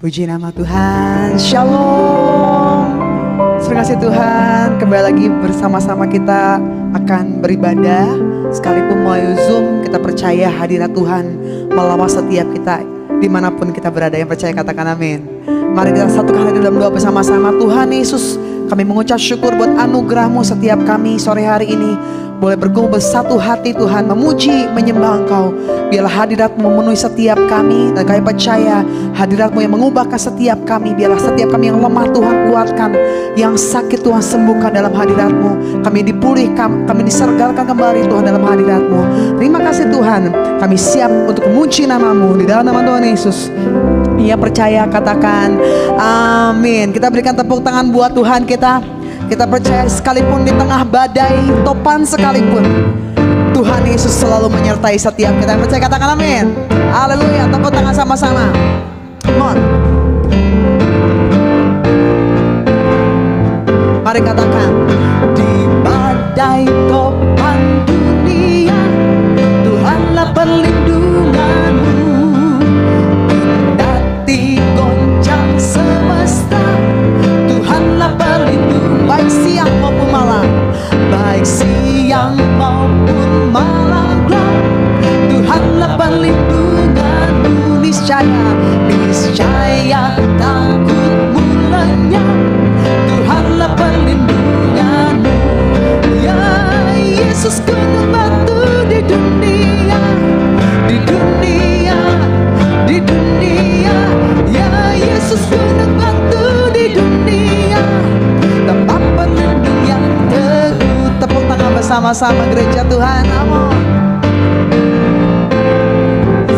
Puji nama Tuhan, Shalom. Terima kasih Tuhan, kembali lagi bersama-sama kita akan beribadah. Sekalipun melalui Zoom, kita percaya hadirat Tuhan melawat setiap kita dimanapun kita berada. Yang percaya katakan amin. Mari kita satukan hati dalam doa bersama-sama. Tuhan Yesus, kami mengucap syukur buat anugerah-Mu setiap kami sore hari ini boleh berkumpul bersatu hati Tuhan, memuji, menyembah Engkau. Biarlah hadirat-Mu memenuhi setiap kami, dan kami percaya hadirat-Mu yang mengubahkan setiap kami. Biarlah setiap kami yang lemah Tuhan kuatkan, yang sakit Tuhan sembuhkan dalam hadirat-Mu. Kami dipulihkan, kami disergalkan kembali Tuhan dalam hadirat-Mu. Terima kasih Tuhan, kami siap untuk memuji nama-Mu di dalam nama Tuhan Yesus. Yang percaya katakan amin. Kita berikan tepuk tangan buat Tuhan kita. Kita percaya sekalipun di tengah badai topan sekalipun, Tuhan Yesus selalu menyertai setiap kita. Yang percaya katakan amin. Haleluya. Tepuk tangan sama-sama. Come on. Mari katakan, di badai topan dunia, Tuhanlah perlindunganmu. Kendati goncang semesta, Tuhanlah perlindungan. Baik siang maupun malam, baik siang maupun malam gelap, Tuhanlah perlindunganmu. Niscaya takutmu lenyap, Tuhanlah perlindunganmu. Ya Yesus gunung batu di dunia, di dunia, di dunia. Ya Yesus gunung batu di dunia, tempat pelindung yang teguh. Tepuk tangan bersama-sama gereja Tuhan. Amin.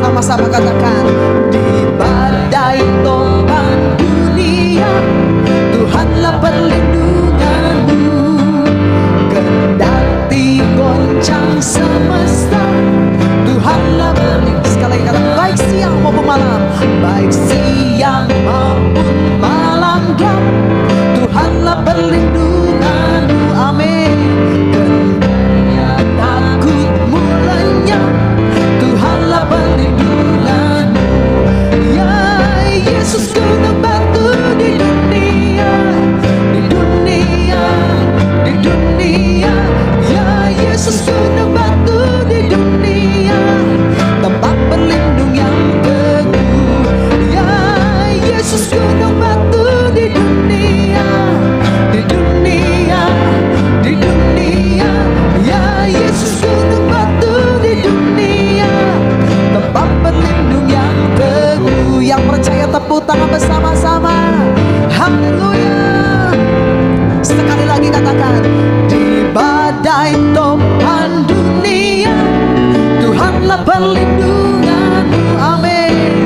Sama-sama katakan, di badai topan dunia, Tuhanlah perlindunganmu. Kendati goncang semesta, Tuhanlah perlindunganmu. Sekali lagi katakan, baik siang maupun malam, baik siang maupun malam gelap, Tuhanlah perlindunganmu. Amin. Kendati takutmu lenyap, Tuhanlah perlindunganmu. Ya Yesus gunung batu di dunia, di dunia, di dunia. Ya Yesus gunung batu di dunia, tempat berlindung yang teguh. Ya Yesus gunung batu di dunia, di dunia, di dunia. Ya Yesus gunung batu di dunia, tempat berlindung yang teguh. Yang percaya tepuk tangan bersama-sama. Haleluya. Sekali lagi katakan, di badai topan dunia, Tuhanlah perlindunganmu. Amin.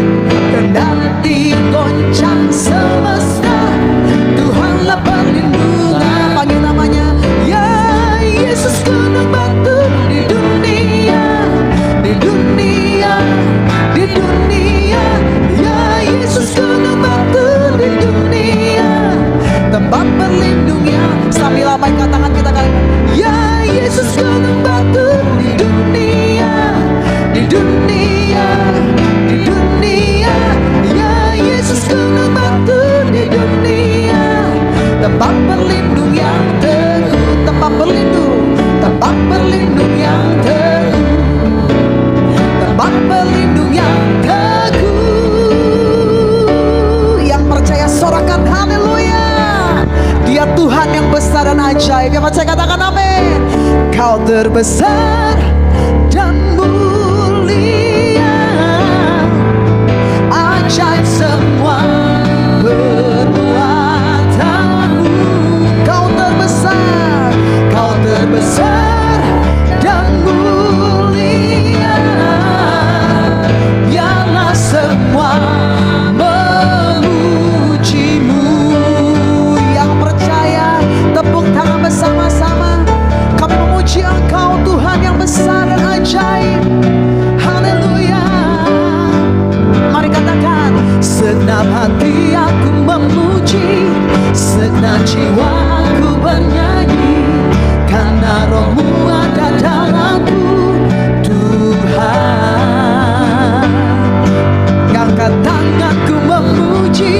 Kendati goncang semesta, Tuhanlah perlindungan. Panggil namanya, ya Yesus gunung batu di dunia, di dunia, di dunia. Ya Yesus gunung batu di dunia, tempat berlindung yang. Sambil lambaikan tangan kita kali, ya Yesus gunung batu di dunia, di dunia, di dunia. Ya Yesus gunung batu di dunia, tempat berlindung yang teguh. Tempat berlindung, tempat berlindung yang teguh, tempat berlindung yang teguh. Yang percaya sorakan haleluya. Dia Tuhan yang besar dan ajaib. Yang percaya katakan amin. Kau terbesar dan mulia, ajaib semua perbuatanmu. Kau terbesar, kau terbesar dan mulia. Biarlah semua memujimu. Yang percaya tepuk tangan bersama-sama. Kami memuji Engkau Tuhan yang besar dan ajaib. Haleluya. Mari katakan, segenap hati aku memuji, segenap jiwaku bernyanyi, karena Roh-Mu ada dalamku Tuhan. Angkat tanganku memuji,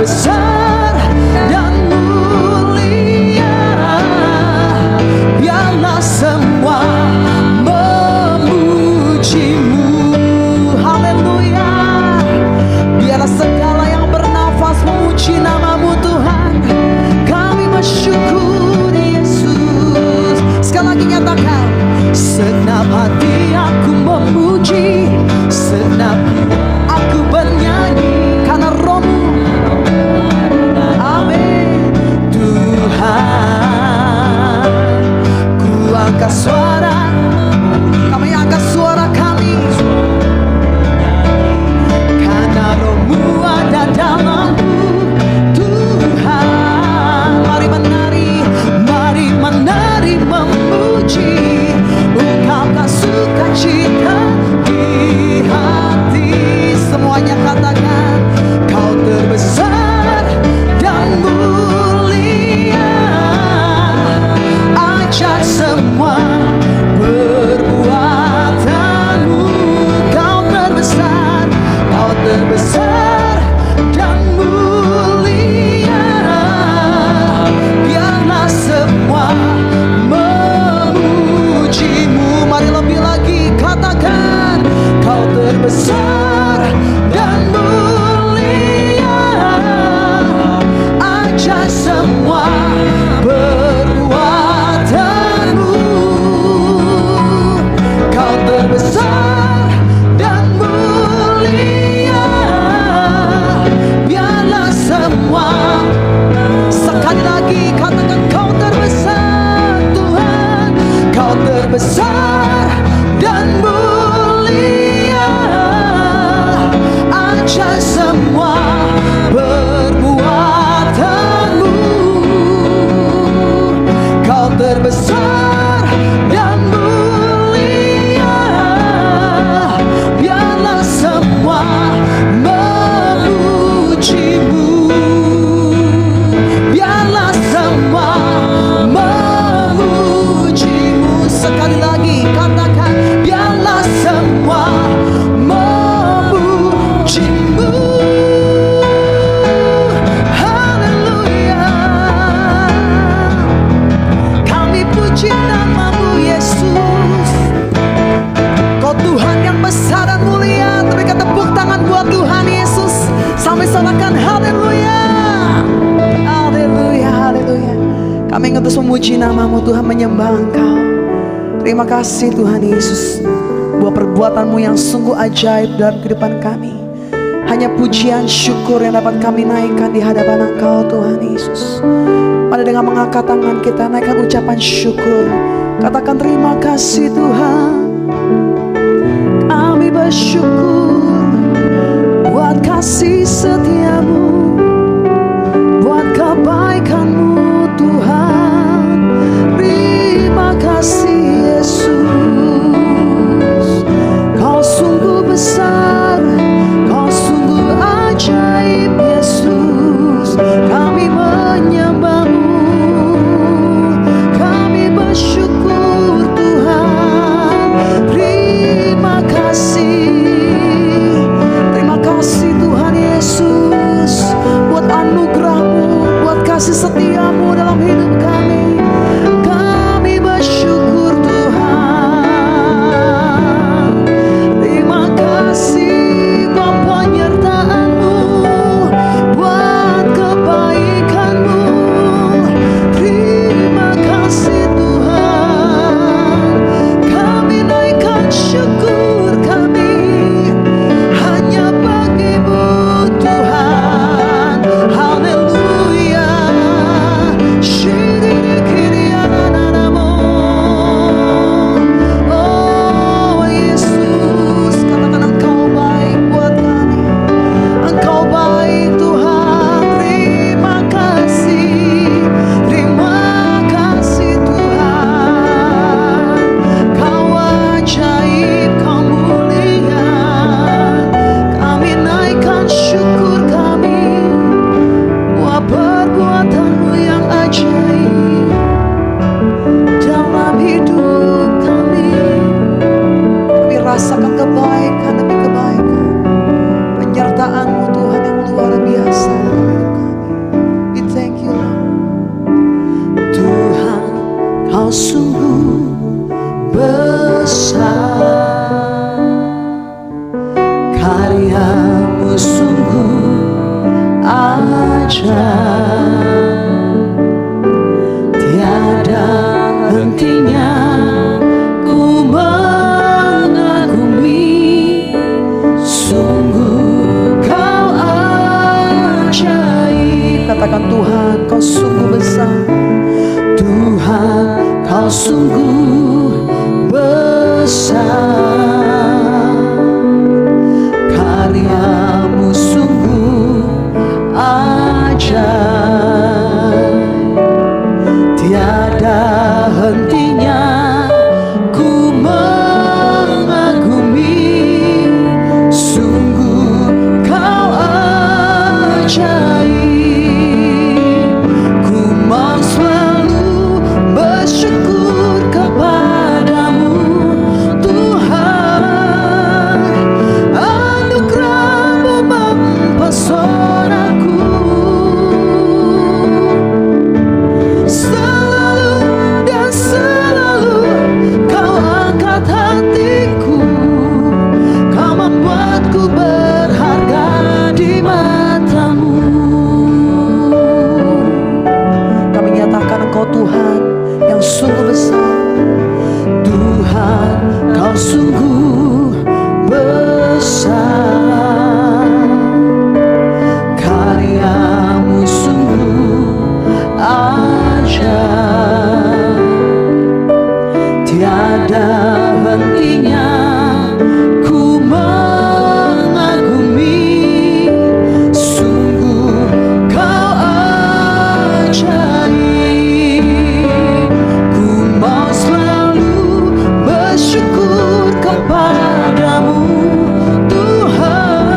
terbesar dan mulia. Biarlah semua memujimu. Haleluya. Biarlah segala yang bernafas memuji nama-Mu Tuhan. Kami bersyukur Yesus. Sekali lagi nyatakan, senap hati aku memuji, senap aku bernyanyi karena Roh-Mu. Amin. Tuhan, ku angkat suara, kami angkat suara kami, karena Roh-Mu ada dalamku. Tuhan, mari menari, mari menari memuji, ungkapkan sukacita di hati. Semuanya katakan, Kau terbesar dan mulia. Ajak semua perbuatanmu. Kau terbesar, Kau terbesar dan mulia. Biarlah semua memujimu. Mari lebih lagi katakan, Kau terbesar dan mulia. Ajak semua perbuatanmu. Kau terbesar dan mulia. Biarlah semua, sekali lagi katakan, Kau terbesar Tuhan. Kau terbesar dan mulia. Ajak semua perbuatanmu. Kau terbesar dan mulia. Biarlah semua memujimu. Biarlah semua memujimu. Sekali lagi katakan, biarlah semua memujimu. Haleluya. Kami puji nama-Mu Yesus. Kau Tuhan yang besar dan mulia. Berikan tepuk tangan buat Tuhan Yesus sampai sorakan haleluya. Haleluya, haleluya. Kami ingin terus memuji nama-Mu Tuhan, menyembah Engkau. Terima kasih Tuhan Yesus, buat perbuatan-Mu yang sungguh ajaib dalam kehidupan kami. Hanya pujian syukur yang dapat kami naikkan di hadapan Engkau Tuhan Yesus. Pada dengan mengangkat tangan kita, naikkan ucapan syukur. Katakan terima kasih Tuhan. Kami bersyukur buat kasih setia-Mu, buat kebaikan-Mu Tuhan. Terima kasih Yesus. Kau sungguh besar, Kau sungguh ajaib Yesus. Kami menyembah-Mu, kami bersyukur Tuhan. Terima kasih Tuhan Yesus. Karyamu sungguh ajaib, tiada hentinya ku mengagumi. Sungguh kau ajaib. Katakan Tuhan, kau sungguh besar. Tuhan, kau sungguh besar. Karyamu sungguh ajaib, tiada hentinya ku mengagumi. Sungguh kau ajaib, ku mau selalu bersyukur kepadamu Tuhan. Anugerah-Mu mempesonaku, selalu dan selalu kau angkat hatiku. Kau membuatku berharga di mata-Mu. Kami nyatakan Engkau Tuhan yang sungguh besar. Tuhan, kau sungguh besar. Karyamu sungguh ajaib, tiada hentinya ku mengagumi. Sungguh kau ajaib, ku mau selalu bersyukur kepadamu Tuhan.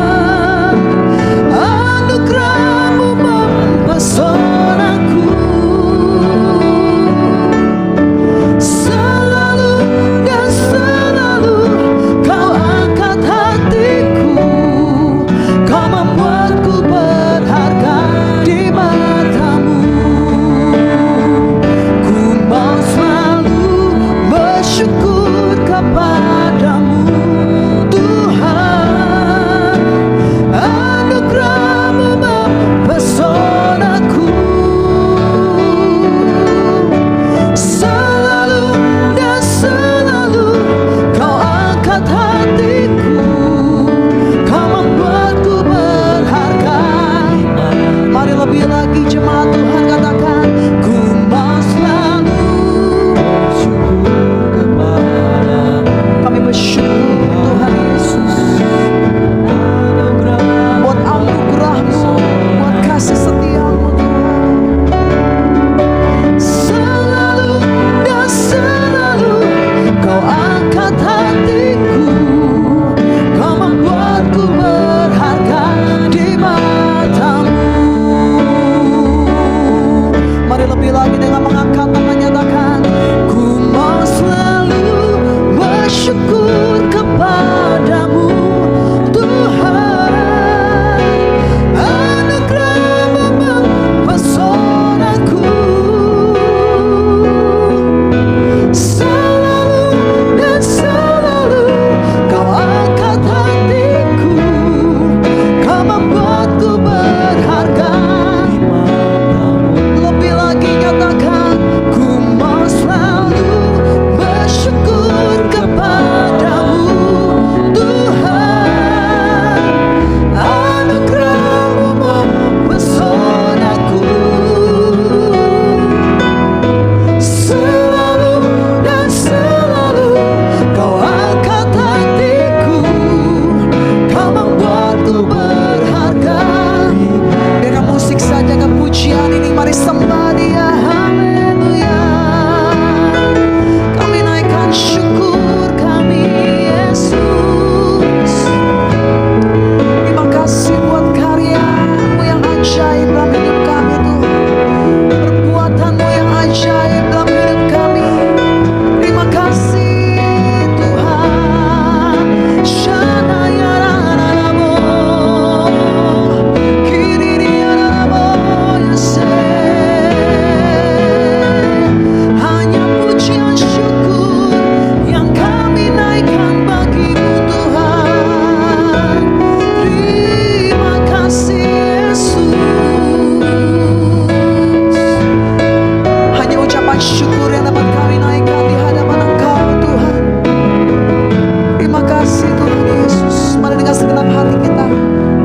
dengan segenap hati kita.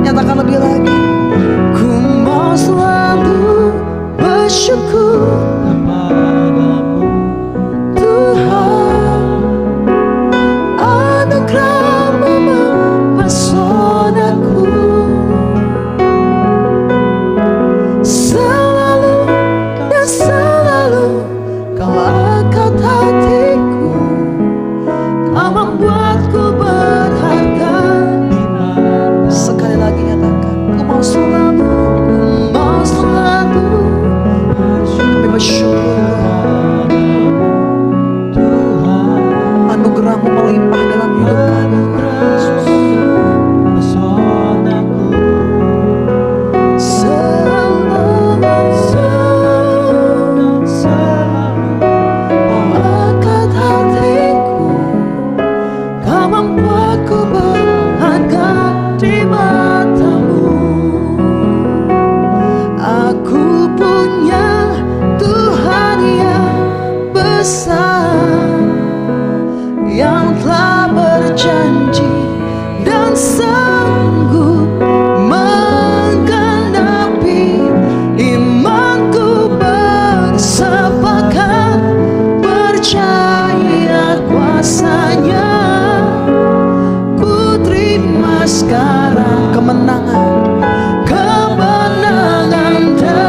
Nyatakan lebih lagi. Ku mau selalu bersyukur kepadamu Tuhan, anugerah-Mu mempesonaku, selalu dan selalu Kau angkat hatiku, Kau membuatku berharga. Sekali lagi nyatakan, ku mau selalu kami bersyukur Tuhan, anugerah-Mu melimpah dalam hidup kami. pesonaku, selalu Kau angkat hatiku, Kau membuatku berharga di mata-Mu. Aku punya Tuhan yang besar, yang telah berjanji dan sanggup menggenapi imanku, bersepakat percaya kuasa-Nya. Ku terima sekarang kemenangan dari.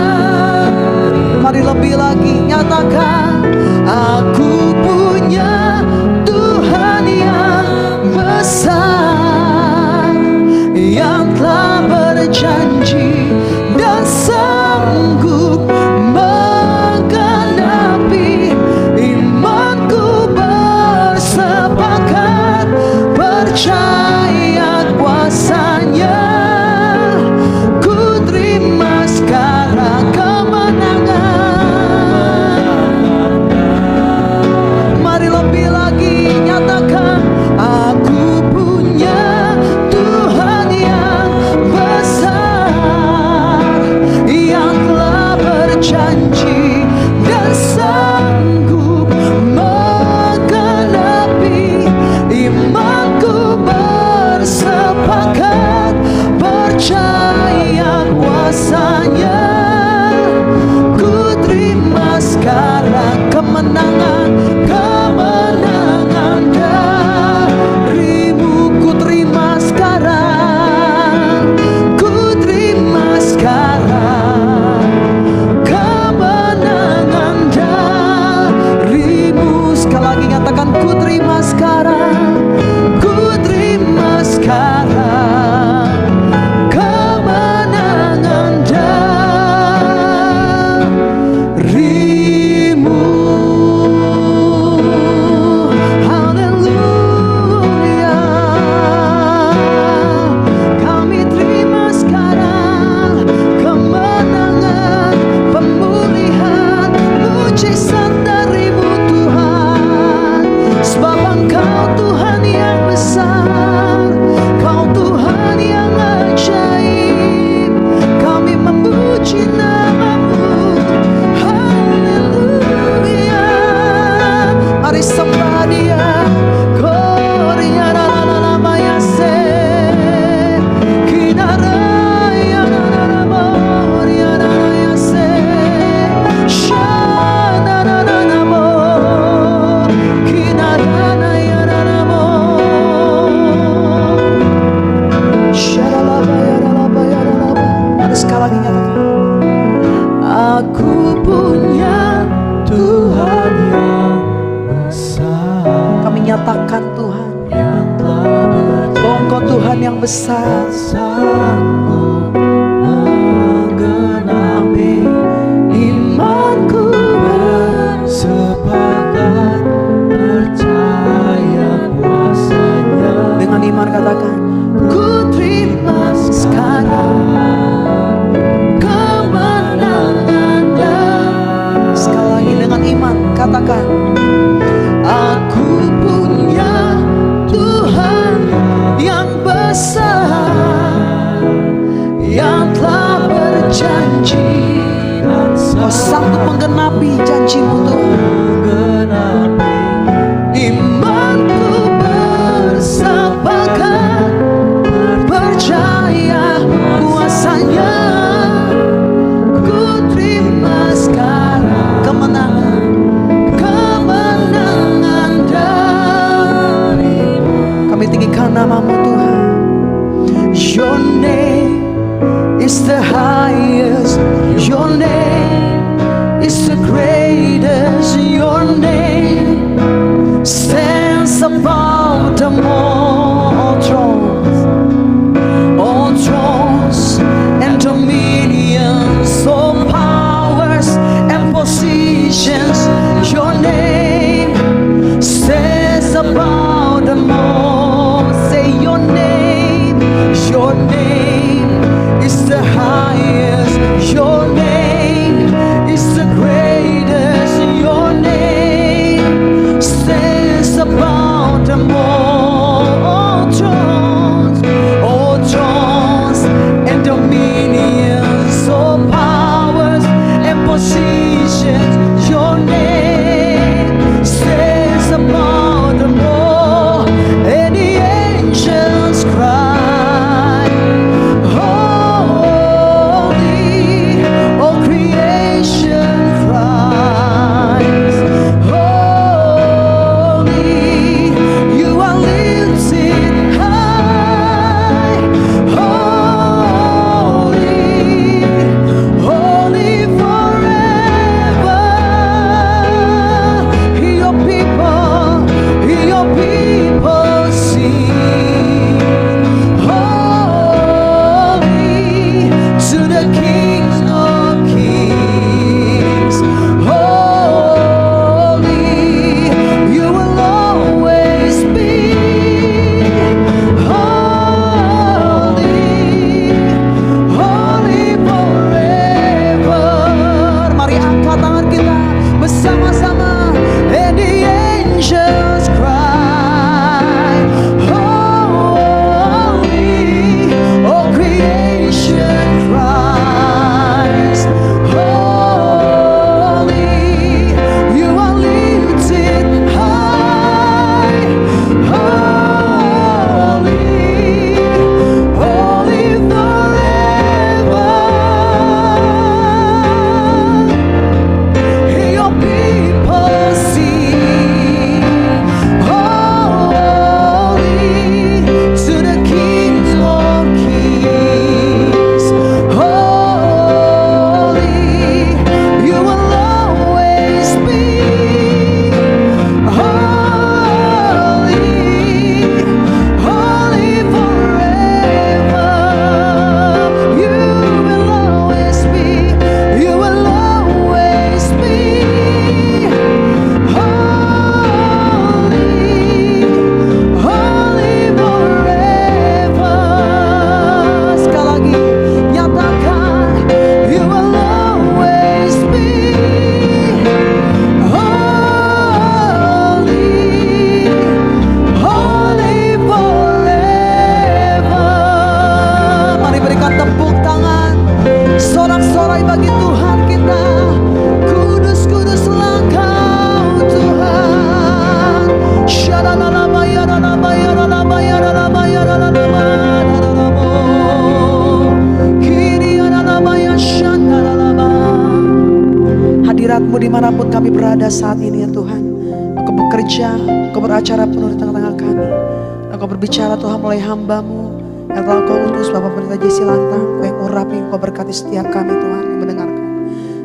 Mari lebih lagi nyatakan, Aku punya Tuhan yang besar, yang telah berjanji dan sanggup menggenapi imanku, bersepakat percaya kuasa-Nya. Ku terima sekarang kemenangan. Mari lebih lagi nyatakan, aku punya Tuhan yang besar, yang telah berjanji dan sanggup menggenapi imanku, bersepakat percaya kuasa-Nya. Ku terima sekarang kemenangan dari-Mu. Ku terima sekarang, ku terima sekarang kemenangan dari-Mu. sekali lagi nyatakan, ku terima sekarang. Ku terima sekarang kemenangan dari-Mu. Haleluya. Kami terima sekarang kemenangan, pemulihan, mujizat dari-Mu Tuhan. Sebab Engkau Tuhan yang besar, Kau Tuhan yang ajaib. Kami memuji nama-Mu. Haleluya. Mari sembah Dia. Korea la la la la maya se, kinara ya la la la moria la la ya se, shana la la la mo, kinara na ya la la mo. Syaralaba, yaralaba, yaralaba. Mari sekali lagi nyatakan, Aku punya Tuhan yang besar, kami nyatakan Tuhan, yang telah bahwa Engkau Tuhan yang besar, sanggup menggenapi imanku, bersepakat percaya kuasa-Nya. dengan iman katakan, Ku terima sekarang kemenangan sekali lagi dengan iman katakan, Aku punya Tuhan yang besar, yang telah berjanji dan Kau sanggup menggenapi janji-Mu Tuhan. menggenapi imanku, bersepakat Your name is the highest. Your name is the greatest. Your name stands above them all thrones, and dominions, all powers and positions. Your name stands above them all, and the angels cry, holy, all creation cries, holy, you are lifted high, holy, holy forever. Your people sing, holy to the King of Kings, holy, you will always be, holy, holy forever. Mari angkat tangan kita bersama-sama, and the angels cry, holy, all creation cries, holy, you are lifted high, holy, holy forever. Your people sing, holy to the King of Kings, holy, you will always be, holy, holy forever. You will always be, you will always be, holy, holy forever. Sekali lagi nyatakan, you will always be, holy, holy forever. Mari berikan tepuk tangan sorak-sorai bagi Tuhan kita. Kudus, kuduslah Engkau Tuhan. Shalalalaba, yaralaba, yaralaba, yaralaba, yaralaba, yaralaba. Kiri yaralaba, yashandalalaba. Hadirat-Mu dimanapun kami berada saat ini ya Tuhan. Engkau bekerja, Engkau beracara penuh di tengah-tengah kami. Engkau berbicara Tuhan melalui hamba-Mu yang telah Engkau utus Bapak Pendeta Jesse Lantang. Engkau yang urapi, Engkau berkati setiap kami Tuhan yang mendengarkan.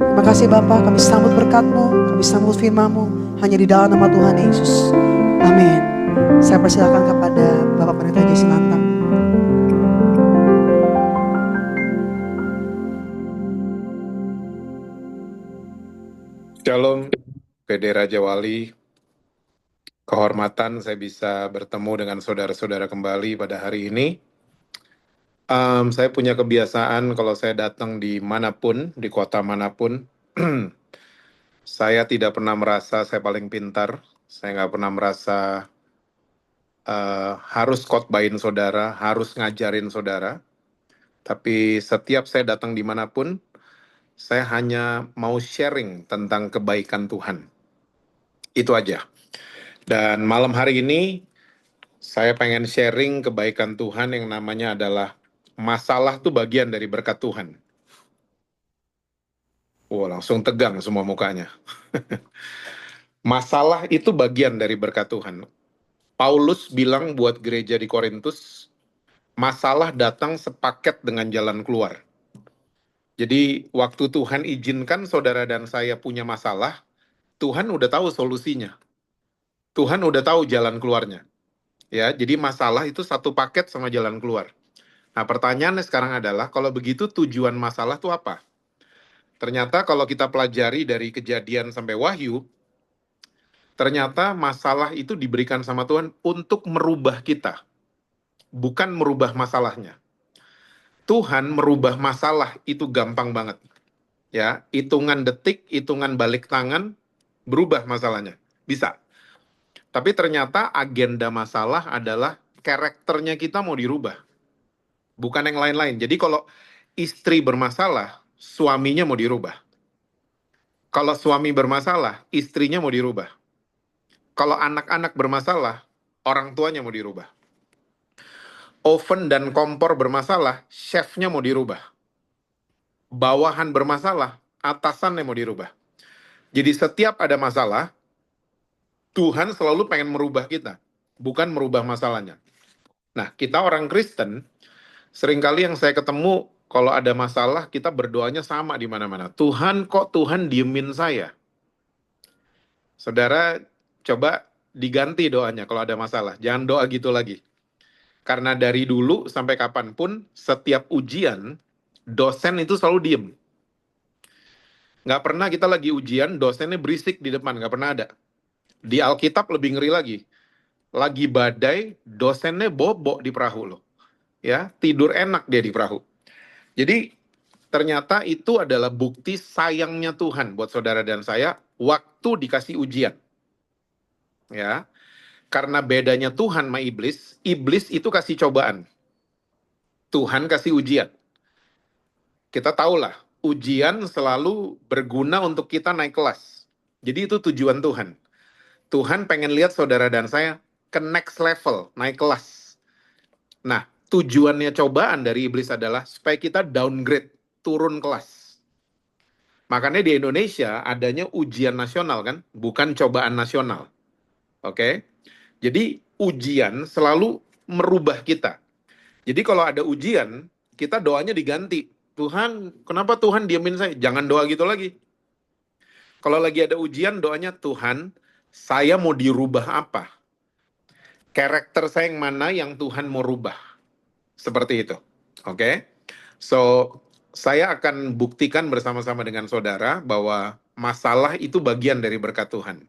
Terima kasih Bapak, kami sambut berkat-Mu, kami sambut firman-Mu hanya di dalam nama Tuhan Yesus. Amin. Saya persilakan kepada Bapak Pendeta Jesse Lantang. Shalom, PD Raja Wali. Kehormatan saya bisa bertemu dengan saudara-saudara kembali pada hari ini. Saya punya kebiasaan kalau saya datang di manapun, di kota manapun, saya tidak pernah merasa saya paling pintar. Saya nggak pernah merasa harus khotbahin saudara, harus ngajarin saudara. Tapi setiap saya datang dimanapun, saya hanya mau sharing tentang kebaikan Tuhan. Itu aja. Dan malam hari ini, saya pengen sharing kebaikan Tuhan yang namanya adalah masalah tuh bagian dari berkat Tuhan. Langsung tegang semua mukanya. Masalah itu bagian dari berkat Tuhan. Paulus bilang buat gereja di Korintus, masalah datang sepaket dengan jalan keluar. Jadi waktu Tuhan izinkan saudara dan saya punya masalah, Tuhan udah tahu solusinya. Tuhan udah tahu jalan keluarnya. Ya, jadi masalah itu satu paket sama jalan keluar. Nah, pertanyaannya sekarang adalah, kalau begitu tujuan masalah itu apa? Ternyata kalau kita pelajari dari Kejadian sampai Wahyu, ternyata masalah itu diberikan sama Tuhan untuk merubah kita, bukan merubah masalahnya. Tuhan merubah masalah itu gampang banget. Ya, hitungan detik, hitungan balik tangan, berubah masalahnya. Bisa. Tapi ternyata agenda masalah adalah karakternya kita mau dirubah. Bukan yang lain-lain. Jadi kalau istri bermasalah, suaminya mau dirubah. Kalau suami bermasalah, istrinya mau dirubah. Kalau anak-anak bermasalah, orang tuanya mau dirubah. Oven dan kompor bermasalah, chefnya mau dirubah. Bawahan bermasalah, atasannya mau dirubah. Jadi setiap ada masalah, Tuhan selalu pengen merubah kita, bukan merubah masalahnya. Nah, kita orang Kristen, seringkali yang saya ketemu, kalau ada masalah, kita berdoanya sama di mana-mana. Tuhan, kok Tuhan diemin saya? Saudara, coba diganti doanya kalau ada masalah. Jangan doa gitu lagi. Karena dari dulu sampai kapanpun, setiap ujian, dosen itu selalu diem. Nggak pernah kita lagi ujian, dosennya berisik di depan, nggak pernah ada. Di Alkitab lebih ngeri lagi. Lagi badai, dosennya bobok di perahu loh. Ya, tidur enak dia di perahu. Jadi, ternyata itu adalah bukti sayangnya Tuhan buat saudara dan saya waktu dikasih ujian. Ya, karena bedanya Tuhan sama iblis, iblis itu kasih cobaan. Tuhan kasih ujian. Kita tahulah, ujian selalu berguna untuk kita naik kelas. Jadi itu tujuan Tuhan. Tuhan pengen lihat saudara dan saya ke next level, naik kelas. Nah, tujuannya cobaan dari iblis adalah supaya kita downgrade, turun kelas. Makanya di Indonesia adanya ujian nasional kan, bukan cobaan nasional. Oke? Jadi ujian selalu merubah kita. Jadi kalau ada ujian, kita doanya diganti. Tuhan, kenapa Tuhan diamin saya? Jangan doa gitu lagi. Kalau lagi ada ujian, doanya Tuhan, saya mau dirubah apa? Karakter saya yang mana yang Tuhan mau rubah? Seperti itu. Oke? So, saya akan buktikan bersama-sama dengan saudara bahwa masalah itu bagian dari berkat Tuhan.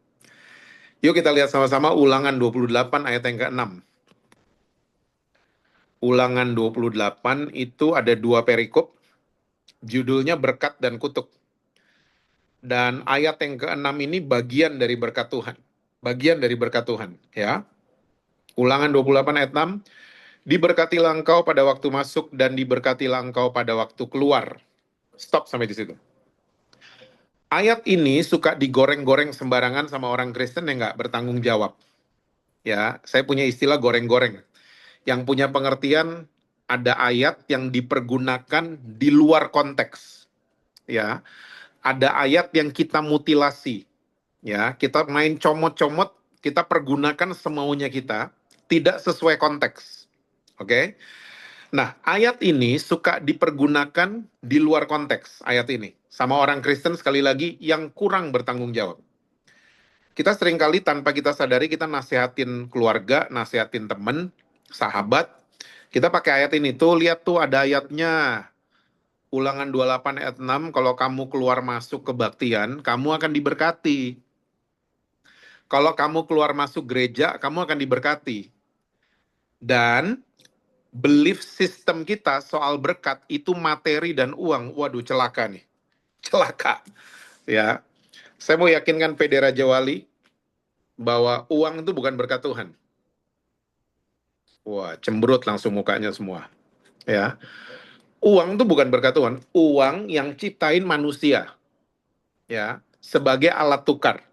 Yuk kita lihat sama-sama Ulangan 28 ayat yang ke-6. Ulangan 28 itu ada 2 perikop, judulnya berkat dan kutuk. Dan ayat yang ke-6 ini bagian dari berkat Tuhan. Bagian dari berkat Tuhan, ya. Ulangan 28 ayat 6, diberkatilah engkau pada waktu masuk dan diberkatilah engkau pada waktu keluar. Stop sampai di situ. Ayat ini suka digoreng-goreng sembarangan sama orang Kristen yang nggak bertanggung jawab. Ya, saya punya istilah goreng-goreng. Yang punya pengertian ada ayat yang dipergunakan di luar konteks. Ya, ada ayat yang kita mutilasi. Ya, kita main comot-comot, kita pergunakan semaunya kita, tidak sesuai konteks. Oke? Nah, ayat ini suka dipergunakan di luar konteks, ayat ini. Sama orang Kristen sekali lagi yang kurang bertanggung jawab. Kita seringkali tanpa kita sadari kita nasihatin keluarga, nasihatin teman, sahabat. Kita pakai ayat ini tuh, lihat tuh ada ayatnya. Ulangan 28 ayat 6, kalau kamu keluar masuk kebaktian, kamu akan diberkati. Kalau kamu keluar masuk gereja, kamu akan diberkati. Dan belief system kita soal berkat itu materi dan uang. Waduh, celaka nih. Celaka. Ya. Saya mau yakinkan PD Raja Wali bahwa uang itu bukan berkat Tuhan. Wah, cemberut langsung mukanya semua. Ya. Uang itu bukan berkat Tuhan. Uang yang ciptain manusia. Ya, sebagai alat tukar.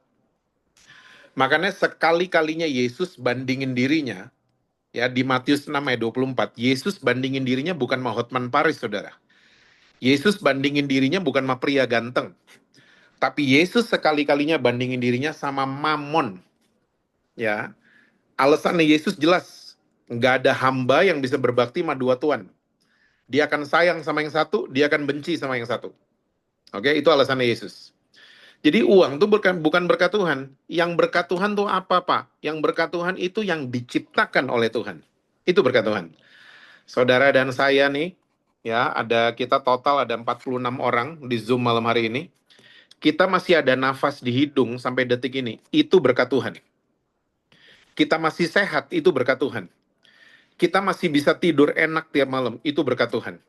Makanya sekali-kalinya Yesus bandingin dirinya, ya di Matius 6 ayat 24, Yesus bandingin dirinya bukan sama Hotman Paris, saudara. Yesus bandingin dirinya bukan sama pria ganteng. Tapi Yesus sekali-kalinya bandingin dirinya sama Mamon. Ya, alasannya Yesus jelas. Nggak ada hamba yang bisa berbakti sama dua tuan. Dia akan sayang sama yang satu, dia akan benci sama yang satu. Oke, itu alasannya Yesus. Jadi uang itu bukan berkat Tuhan. Yang berkat Tuhan tuh apa, Pak? Yang berkat Tuhan itu yang diciptakan oleh Tuhan. Itu berkat Tuhan. Saudara dan saya nih, ya, kita total ada 46 orang di Zoom malam hari ini. Kita masih ada nafas di hidung sampai detik ini. Itu berkat Tuhan. Kita masih sehat, itu berkat Tuhan. Kita masih bisa tidur enak tiap malam, itu berkat Tuhan.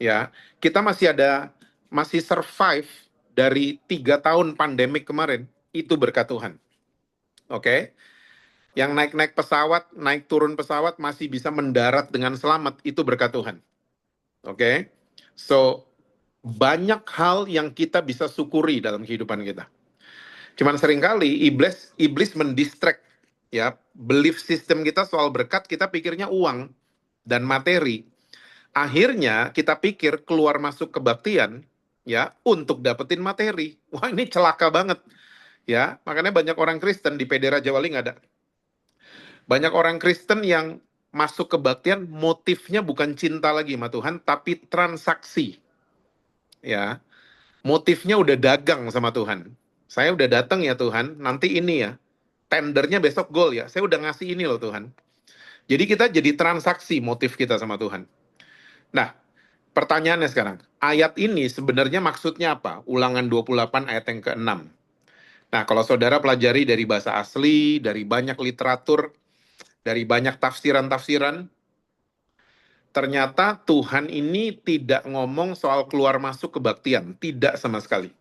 ya. Kita masih survive dari 3 tahun pandemik kemarin, itu berkat Tuhan. Oke, yang naik-naik pesawat, naik turun pesawat masih bisa mendarat dengan selamat, itu berkat Tuhan. Oke, so banyak hal yang kita bisa syukuri dalam kehidupan kita. Cuman seringkali iblis mendistract, ya, belief system kita soal berkat, kita pikirnya uang dan materi. Akhirnya kita pikir keluar masuk kebaktian, ya, untuk dapetin materi. Wah, ini celaka banget, ya. Makanya banyak orang Kristen di PD Raja Wali nggak ada. Banyak orang Kristen yang masuk kebaktian motifnya bukan cinta lagi sama Tuhan, tapi transaksi, ya. Motifnya udah dagang sama Tuhan. Saya udah datang ya Tuhan, nanti ini ya, tendernya besok gol ya, saya udah ngasih ini loh Tuhan. Jadi kita jadi transaksi motif kita sama Tuhan. Nah, pertanyaannya sekarang, ayat ini sebenarnya maksudnya apa? Ulangan 28 ayat yang ke-6. Nah, kalau saudara pelajari dari bahasa asli, dari banyak literatur, dari banyak tafsiran-tafsiran, ternyata Tuhan ini tidak ngomong soal keluar masuk kebaktian, tidak sama sekali.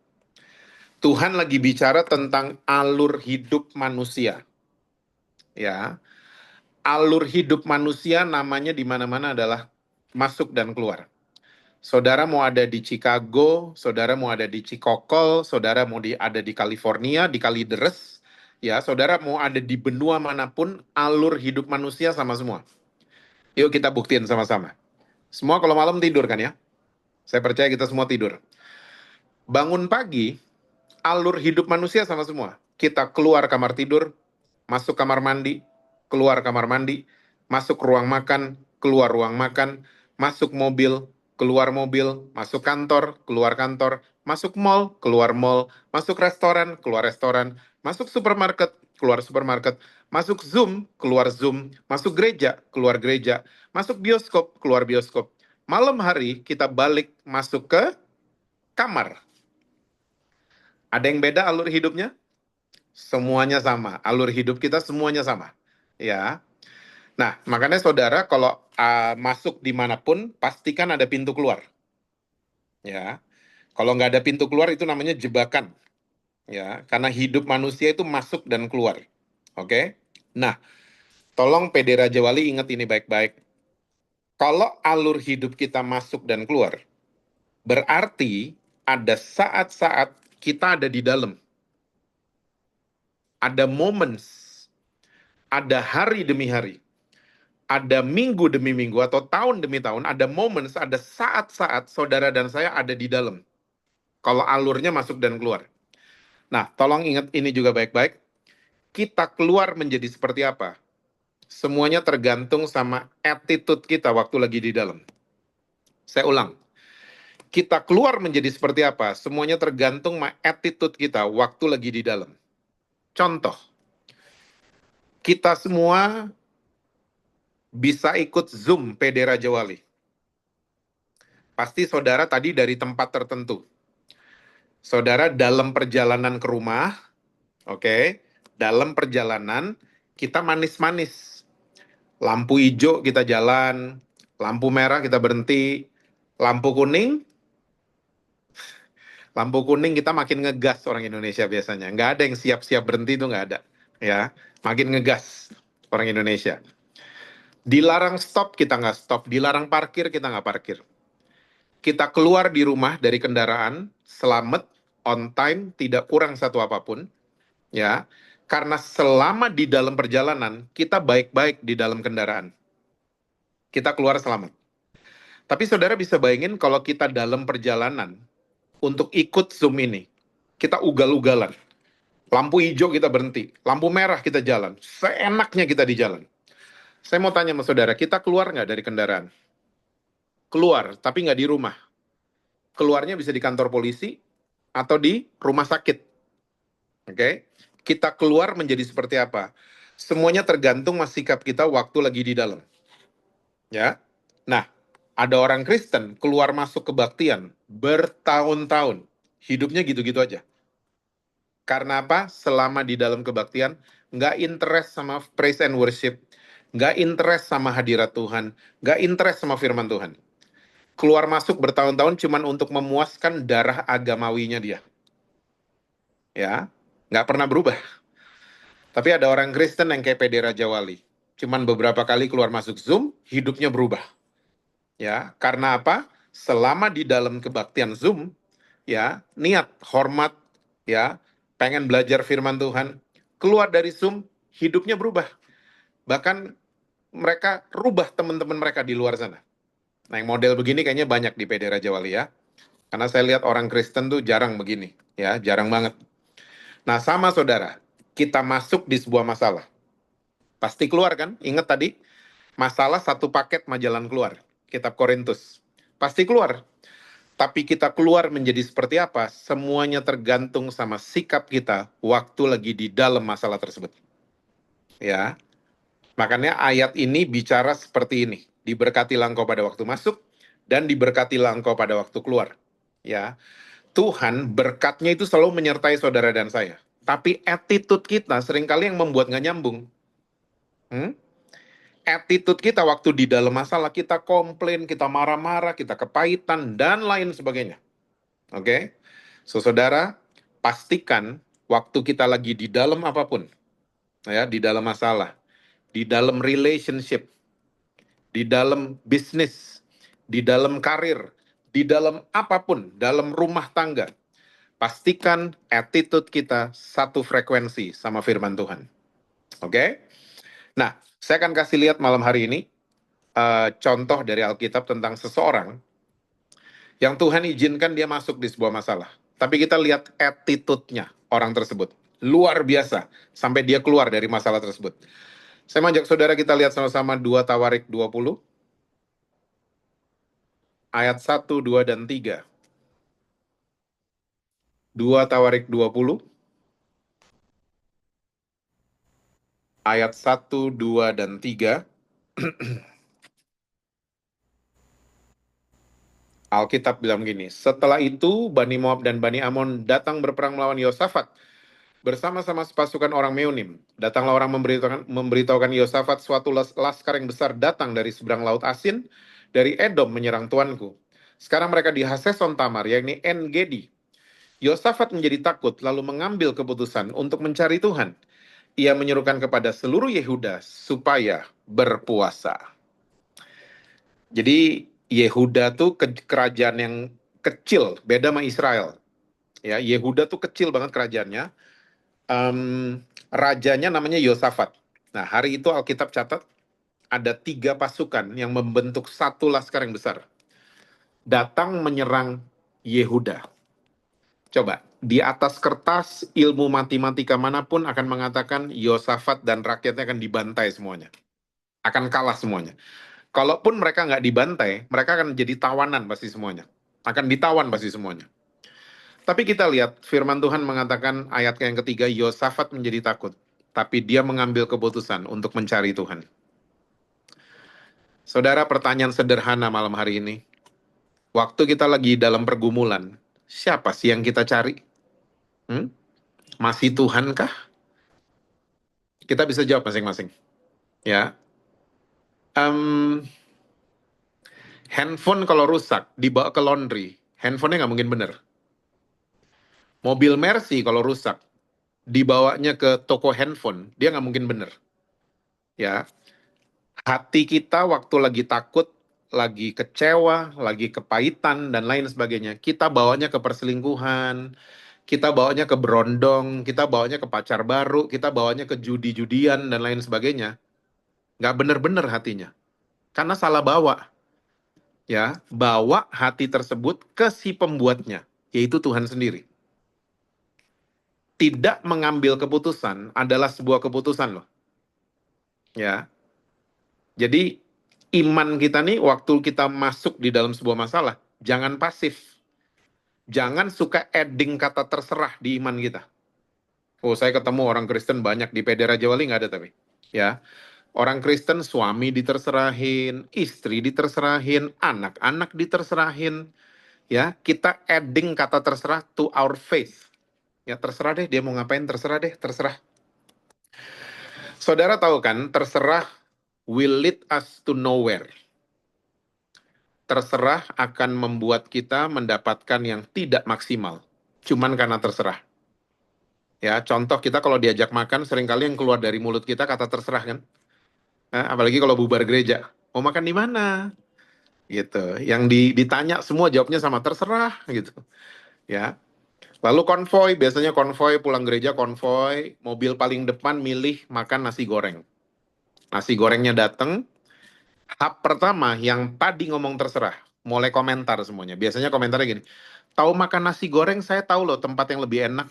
Tuhan lagi bicara tentang alur hidup manusia. Ya, alur hidup manusia namanya di mana-mana adalah masuk dan keluar. Saudara mau ada di Chicago, saudara mau ada di Cikokol, saudara mau ada di California, di Kalideres, ya, saudara mau ada di benua manapun, alur hidup manusia sama semua. Yuk kita buktiin sama-sama. Semua kalau malam tidur kan ya? Saya percaya kita semua tidur. Bangun pagi, alur hidup manusia sama semua. Kita keluar kamar tidur, masuk kamar mandi, keluar kamar mandi, masuk ruang makan, keluar ruang makan, masuk mobil, keluar mobil, masuk kantor, keluar kantor, masuk mall, keluar mall, masuk restoran, keluar restoran, masuk supermarket, keluar supermarket, masuk Zoom, keluar Zoom, masuk gereja, keluar gereja, masuk bioskop, keluar bioskop. Malam hari kita balik masuk ke kamar. Ada yang beda alur hidupnya? Semuanya sama. Alur hidup kita semuanya sama. Ya. Nah, makanya saudara kalau masuk dimanapun, pastikan ada pintu keluar. Ya. Kalau nggak ada pintu keluar itu namanya jebakan. Ya, karena hidup manusia itu masuk dan keluar. Oke? Nah, tolong PD Raja Wali ingat ini baik-baik. Kalau alur hidup kita masuk dan keluar, berarti ada saat-saat kita ada di dalam. Ada moments, ada hari demi hari, ada minggu demi minggu atau tahun demi tahun, ada moments, ada saat-saat saudara dan saya ada di dalam. Kalau alurnya masuk dan keluar. Nah, tolong ingat ini juga baik-baik. Kita keluar menjadi seperti apa? Semuanya tergantung sama attitude kita waktu lagi di dalam. Saya ulang. Kita keluar menjadi seperti apa? Semuanya tergantung sama attitude kita waktu lagi di dalam. Contoh, kita semua bisa ikut Zoom PD Raja Wali. Pasti saudara tadi dari tempat tertentu. Saudara dalam perjalanan ke rumah, oke, dalam perjalanan kita manis-manis. Lampu hijau kita jalan, lampu merah kita berhenti, lampu kuning kita makin ngegas orang Indonesia biasanya. Nggak ada yang siap-siap berhenti, itu nggak ada. Ya, makin ngegas orang Indonesia. Dilarang stop, kita nggak stop. Dilarang parkir, kita nggak parkir. Kita keluar di rumah dari kendaraan, selamat, on time, tidak kurang satu apapun. Ya, karena selama di dalam perjalanan, kita baik-baik di dalam kendaraan. Kita keluar selamat. Tapi saudara bisa bayangin kalau kita dalam perjalanan, untuk ikut Zoom ini, kita ugal-ugalan. Lampu hijau kita berhenti, lampu merah kita jalan, seenaknya kita di jalan. Saya mau tanya sama saudara, kita keluar nggak dari kendaraan? Keluar, tapi nggak di rumah. Keluarnya bisa di kantor polisi atau di rumah sakit. Oke? Kita keluar menjadi seperti apa? Semuanya tergantung mas sikap kita waktu lagi di dalam. Ya. Nah, ada orang Kristen keluar masuk kebaktian bertahun-tahun. Hidupnya gitu-gitu aja. Karena apa? Selama di dalam kebaktian, nggak interest sama praise and worship, nggak interest sama hadirat Tuhan, nggak interest sama firman Tuhan. keluar masuk bertahun-tahun cuman untuk memuaskan darah agamawinya dia. Ya, nggak pernah berubah. Tapi ada orang Kristen yang kayak PD Raja Wali. Cuman beberapa kali keluar masuk Zoom, hidupnya berubah. Ya, karena apa? Selama di dalam kebaktian Zoom, ya, niat, hormat, ya, pengen belajar firman Tuhan, keluar dari Zoom, hidupnya berubah. Bahkan mereka rubah teman-teman mereka di luar sana. Nah, yang model begini kayaknya banyak di PD Raja Wali ya. Karena saya lihat orang Kristen tuh jarang begini, ya, jarang banget. Nah, sama saudara, kita masuk di sebuah masalah. Pasti keluar kan? Ingat tadi, masalah satu paket majalah keluar, Kitab Korintus. Pasti keluar. Tapi kita keluar menjadi seperti apa, semuanya tergantung sama sikap kita waktu lagi di dalam masalah tersebut. Ya, makanya ayat ini bicara seperti ini. Diberkatilah engkau pada waktu masuk, dan diberkatilah engkau pada waktu keluar. Ya, Tuhan berkatnya itu selalu menyertai saudara dan saya. Tapi attitude kita seringkali yang membuat nggak nyambung. Hmm? Attitude kita waktu di dalam masalah, kita komplain, kita marah-marah, kita kepahitan, dan lain sebagainya. Oke? So, saudara, pastikan waktu kita lagi di dalam apapun, ya, di dalam masalah, di dalam relationship, di dalam bisnis, di dalam karir, di dalam apapun, dalam rumah tangga, pastikan attitude kita satu frekuensi sama firman Tuhan. Oke? Nah, saya akan kasih lihat malam hari ini contoh dari Alkitab tentang seseorang yang Tuhan izinkan dia masuk di sebuah masalah. Tapi kita lihat attitude-nya orang tersebut. Luar biasa, sampai dia keluar dari masalah tersebut. Saya mengajak saudara kita lihat sama-sama 2 Tawarik 20, ayat 1, 2, dan 3. 2 Tawarik 20, ayat 1, 2, dan 3. Alkitab bilang gini, setelah itu Bani Moab dan Bani Amon datang berperang melawan Yosafat bersama-sama sepasukan orang Meunim. Datanglah orang memberitahukan Yosafat suatu laskar yang besar datang dari seberang laut Asin, dari Edom menyerang tuanku. Sekarang mereka di Haseson Tamar, yakni En-Gedi. Yosafat menjadi takut, lalu mengambil keputusan untuk mencari Tuhan. Ia menyerukan kepada seluruh Yehuda supaya berpuasa. Jadi Yehuda tuh kerajaan yang kecil, beda sama Israel. Ya, Yehuda tuh kecil banget kerajaannya. Rajanya namanya Yosafat. Nah, hari itu Alkitab catat ada 3 pasukan yang membentuk satu laskar yang besar. Datang menyerang Yehuda. Coba, di atas kertas ilmu matematika manapun akan mengatakan Yosafat dan rakyatnya akan dibantai semuanya. Akan kalah semuanya. Kalaupun mereka nggak dibantai, mereka akan jadi tawanan pasti semuanya. Akan ditawan pasti semuanya. Tapi kita lihat firman Tuhan mengatakan ayat yang ketiga, Yosafat menjadi takut. Tapi dia mengambil keputusan untuk mencari Tuhan. Saudara, pertanyaan sederhana malam hari ini. Waktu kita lagi dalam pergumulan, siapa sih yang kita cari? Masih Tuhankah? Kita bisa jawab masing-masing. Ya, handphone kalau rusak dibawa ke laundry, handphonenya nggak mungkin bener. Mobil Mercy kalau rusak dibawanya ke toko handphone, dia nggak mungkin bener. Ya, hati kita waktu lagi takut, lagi kecewa, lagi kepahitan dan lain sebagainya, kita bawanya ke perselingkuhan, kita bawanya ke berondong, kita bawanya ke pacar baru, kita bawanya ke judi-judian dan lain sebagainya. Nggak bener-bener hatinya, karena salah bawa. Ya, bawa hati tersebut ke si pembuatnya, yaitu Tuhan sendiri. Tidak mengambil keputusan adalah sebuah keputusan loh. Ya. Jadi iman kita nih waktu kita masuk di dalam sebuah masalah, jangan pasif. Jangan suka adding kata terserah di iman kita. Oh, saya ketemu orang Kristen banyak di PD Raja Wali nggak ada tapi. Ya. Orang Kristen suami diterserahin, istri diterserahin, anak-anak diterserahin. Ya, kita adding kata terserah to our faith. Ya, terserah deh dia mau ngapain, terserah deh, terserah. Saudara tahu kan, terserah will lead us to nowhere. terserah akan membuat kita mendapatkan yang tidak maksimal. Cuman karena terserah. Ya, contoh kita kalau diajak makan, seringkali yang keluar dari mulut kita kata terserah kan. Apalagi kalau bubar gereja. Mau makan di mana? Gitu. Yang ditanya semua jawabnya sama terserah gitu. Ya. Lalu konvoy, biasanya konvoy pulang gereja konvoy, mobil paling depan milih makan nasi goreng. Nasi gorengnya datang, hap pertama yang tadi ngomong terserah, mulai komentar semuanya. Biasanya komentarnya gini, tahu makan nasi goreng, saya tahu loh tempat yang lebih enak.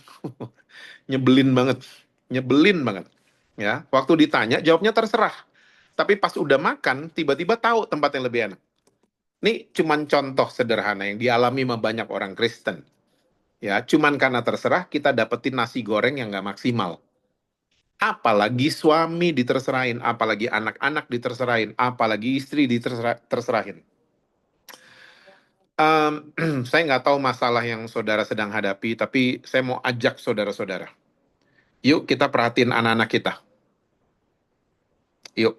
Nyebelin banget, nyebelin banget. Ya, waktu ditanya jawabnya terserah. Tapi pas udah makan, tiba-tiba tahu tempat yang lebih enak. Ini cuman contoh sederhana yang dialami sama banyak orang Kristen. Ya, cuman karena terserah kita dapetin nasi goreng yang nggak maksimal. Apalagi suami diterserahin, apalagi anak-anak diterserahin, apalagi istri diterserahin. Saya nggak tahu masalah yang saudara sedang hadapi, tapi saya mau ajak saudara-saudara. Yuk kita perhatiin anak-anak kita. Yuk,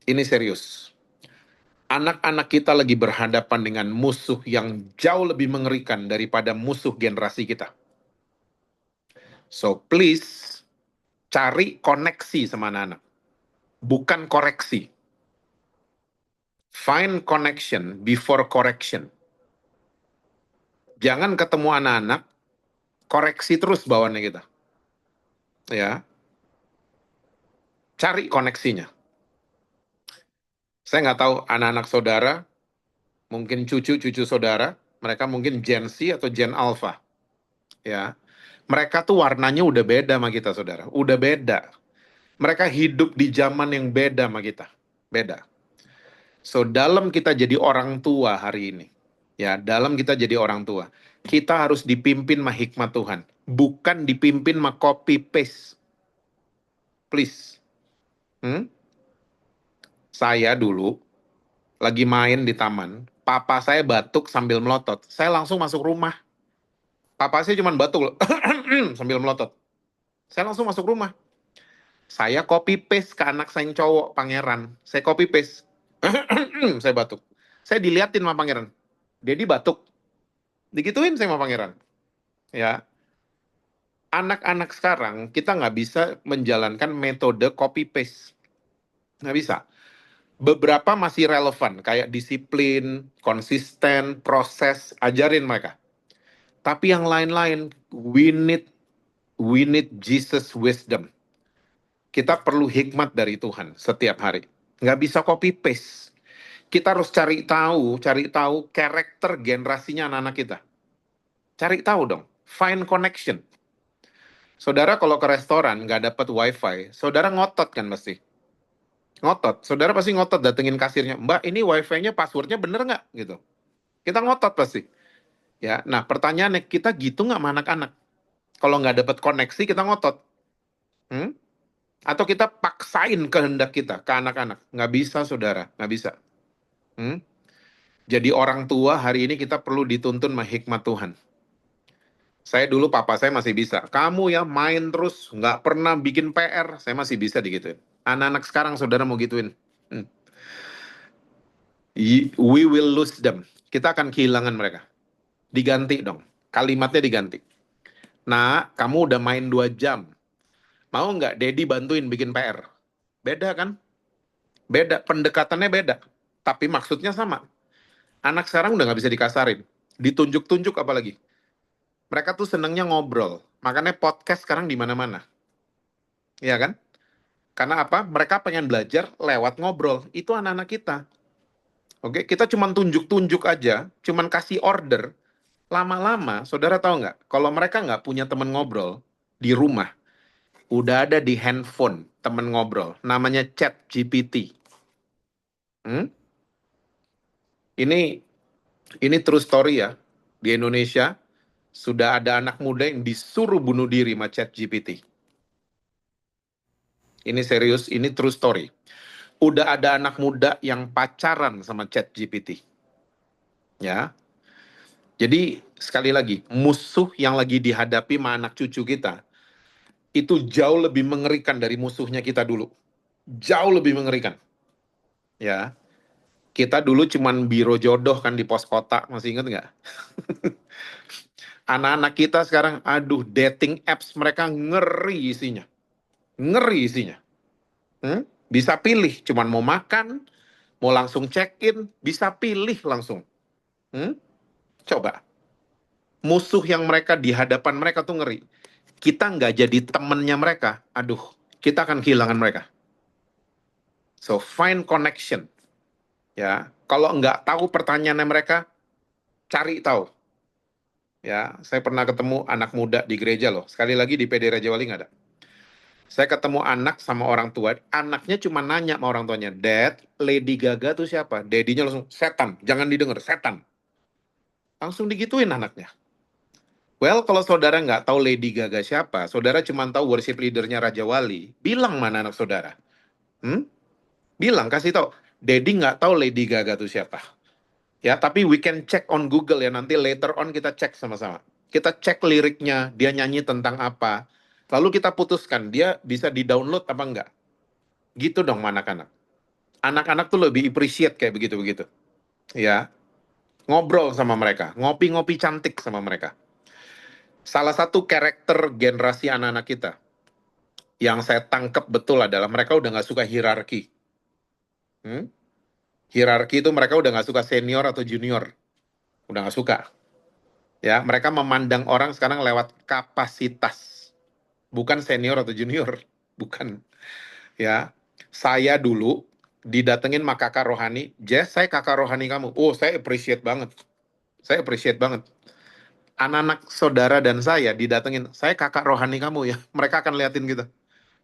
ini serius. Anak-anak kita lagi berhadapan dengan musuh yang jauh lebih mengerikan daripada musuh generasi kita. So please, cari koneksi sama anak-anak. Bukan koreksi. Find connection before correction. Jangan ketemu anak-anak, koreksi terus bawaannya kita. Ya. Cari koneksinya. Saya nggak tahu anak-anak saudara, mungkin cucu-cucu saudara, mereka mungkin Gen Z atau Gen Alpha. Ya. Mereka tuh warnanya udah beda sama kita, saudara. Udah beda. Mereka hidup di zaman yang beda sama kita. Beda. So, dalam kita jadi orang tua hari ini, ya, dalam kita jadi orang tua, kita harus dipimpin sama hikmat Tuhan. Bukan dipimpin sama copy paste. Please. Saya dulu lagi main di taman, papa saya batuk sambil melotot. Saya langsung masuk rumah. Papa saya cuma batuk loh, sambil melotot. Saya langsung masuk rumah. Saya copy paste ke anak saya yang cowok, Pangeran. Saya copy paste. Saya batuk. Saya diliatin sama Pangeran. Dedi batuk. Digituin saya sama Pangeran. Ya. Anak-anak sekarang, kita nggak bisa menjalankan metode copy paste. Nggak bisa. Beberapa masih relevan, kayak disiplin, konsisten, proses, ajarin mereka. Tapi yang lain-lain, we need Jesus wisdom. Kita perlu hikmat dari Tuhan setiap hari. Nggak bisa copy paste. Kita harus cari tahu karakter generasinya anak-anak kita. Cari tahu dong, find connection. Saudara kalau ke restoran nggak dapat wifi, saudara ngotot kan pasti. Ngotot, saudara pasti ngotot datengin kasirnya, Mbak ini wifi-nya passwordnya bener nggak? Gitu. Kita ngotot pasti. Ya, nah pertanyaannya kita gitu nggak sama anak-anak? Kalau nggak dapat koneksi kita ngotot. Atau kita paksain kehendak kita ke anak-anak. Nggak bisa, saudara. Nggak bisa. Jadi orang tua hari ini kita perlu dituntun sama hikmat Tuhan. Saya dulu, papa saya masih bisa. Kamu ya main terus, nggak pernah bikin PR. Saya masih bisa digituin. Anak-anak sekarang, saudara mau gituin. We will lose them. Kita akan kehilangan mereka. Diganti dong. Kalimatnya diganti. Nah, kamu udah main 2 jam. Mau nggak Dedi bantuin bikin PR? Beda kan? Beda, pendekatannya beda. Tapi maksudnya sama. Anak sekarang udah nggak bisa dikasarin. Ditunjuk-tunjuk apalagi. Mereka tuh senengnya ngobrol. Makanya podcast sekarang di mana-mana. Iya kan? Karena apa? Mereka pengen belajar lewat ngobrol. Itu anak-anak kita. Oke, kita cuma tunjuk-tunjuk aja, cuma kasih order. Lama-lama, saudara tahu nggak? Kalau mereka nggak punya teman ngobrol di rumah, udah ada di handphone teman ngobrol. Namanya Chat GPT. Ini true story ya. Di Indonesia, sudah ada anak muda yang disuruh bunuh diri sama Chat GPT. Ini serius, ini true story. Udah ada anak muda yang pacaran sama Chat GPT. Ya. Jadi sekali lagi, musuh yang lagi dihadapi sama anak cucu kita, itu jauh lebih mengerikan dari musuhnya kita dulu. Jauh lebih mengerikan. Ya. Kita dulu cuman biro jodoh kan di pos kota, masih inget nggak? Anak-anak kita sekarang, aduh, dating apps mereka ngeri isinya. Ngeri isinya. Bisa pilih, cuman mau makan, mau langsung check-in, bisa pilih langsung. Coba, musuh yang mereka di hadapan mereka tuh ngeri. Kita nggak jadi temennya mereka, aduh, kita akan kehilangan mereka. So, find connection. Ya, kalau nggak tahu pertanyaannya mereka, cari tahu. Ya, saya pernah ketemu anak muda di gereja loh. Sekali lagi di PD Raja Wali nggak ada. Saya ketemu anak sama orang tua, anaknya cuma nanya sama orang tuanya, Dad, Lady Gaga tuh siapa? Daddy-nya langsung, setan, jangan didengar, setan. Langsung digituin anaknya. Well, kalau saudara nggak tahu Lady Gaga siapa, saudara cuma tahu worship leadernya Raja Wali, bilang mana anak saudara. Bilang, kasih tahu, Daddy nggak tahu Lady Gaga tuh siapa. Ya, tapi we can check on Google ya, nanti later on kita cek sama-sama. Kita cek liriknya, dia nyanyi tentang apa. Lalu kita putuskan, dia bisa di-download apa enggak. Gitu dong anak-anak. Anak-anak tuh lebih appreciate kayak begitu-begitu. Ya, ngobrol sama mereka, ngopi-ngopi cantik sama mereka. Salah satu karakter generasi anak-anak kita yang saya tangkap betul adalah mereka udah nggak suka hierarki. Hierarki itu mereka udah nggak suka senior atau junior. Udah nggak suka. Ya, mereka memandang orang sekarang lewat kapasitas. Bukan senior atau junior. Bukan. Ya, saya dulu didatengin sama kakak rohani, Jess, saya kakak rohani kamu. Oh, saya appreciate banget. Saya appreciate banget. Anak-anak saudara dan saya didatengin, saya kakak rohani kamu ya. Mereka akan liatin gitu.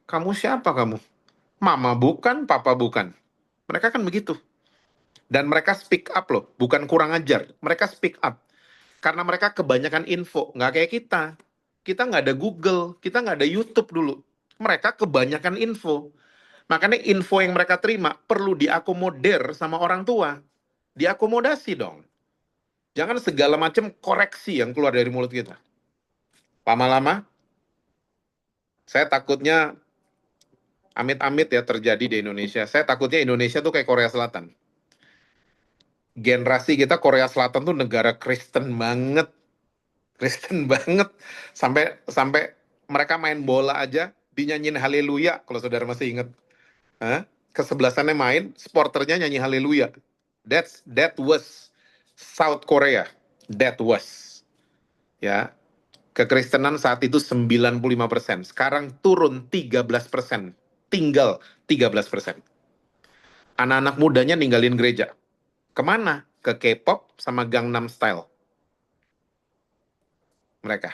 Kamu siapa kamu? Mama bukan, papa bukan. Mereka kan begitu. Dan mereka speak up loh, bukan kurang ajar. Mereka speak up. Karena mereka kebanyakan info, nggak kayak kita. Kita nggak ada Google, kita nggak ada YouTube dulu. Mereka kebanyakan info. Makanya info yang mereka terima perlu diakomodir sama orang tua. Diakomodasi dong. Jangan segala macam koreksi yang keluar dari mulut kita. Lama-lama, saya takutnya amit-amit ya terjadi di Indonesia. Saya takutnya Indonesia tuh kayak Korea Selatan. Generasi kita Korea Selatan tuh negara Kristen banget. Kristen banget. Sampai mereka main bola aja dinyanyiin haleluya kalau saudara masih ingat. Kesebelasannya main, sporternya nyanyi haleluya. That was South Korea. That was. Ya. Kekristenan saat itu 95%. Sekarang turun 13%. Tinggal 13%. Anak-anak mudanya ninggalin gereja. Kemana? Ke K-pop sama Gangnam Style. Mereka.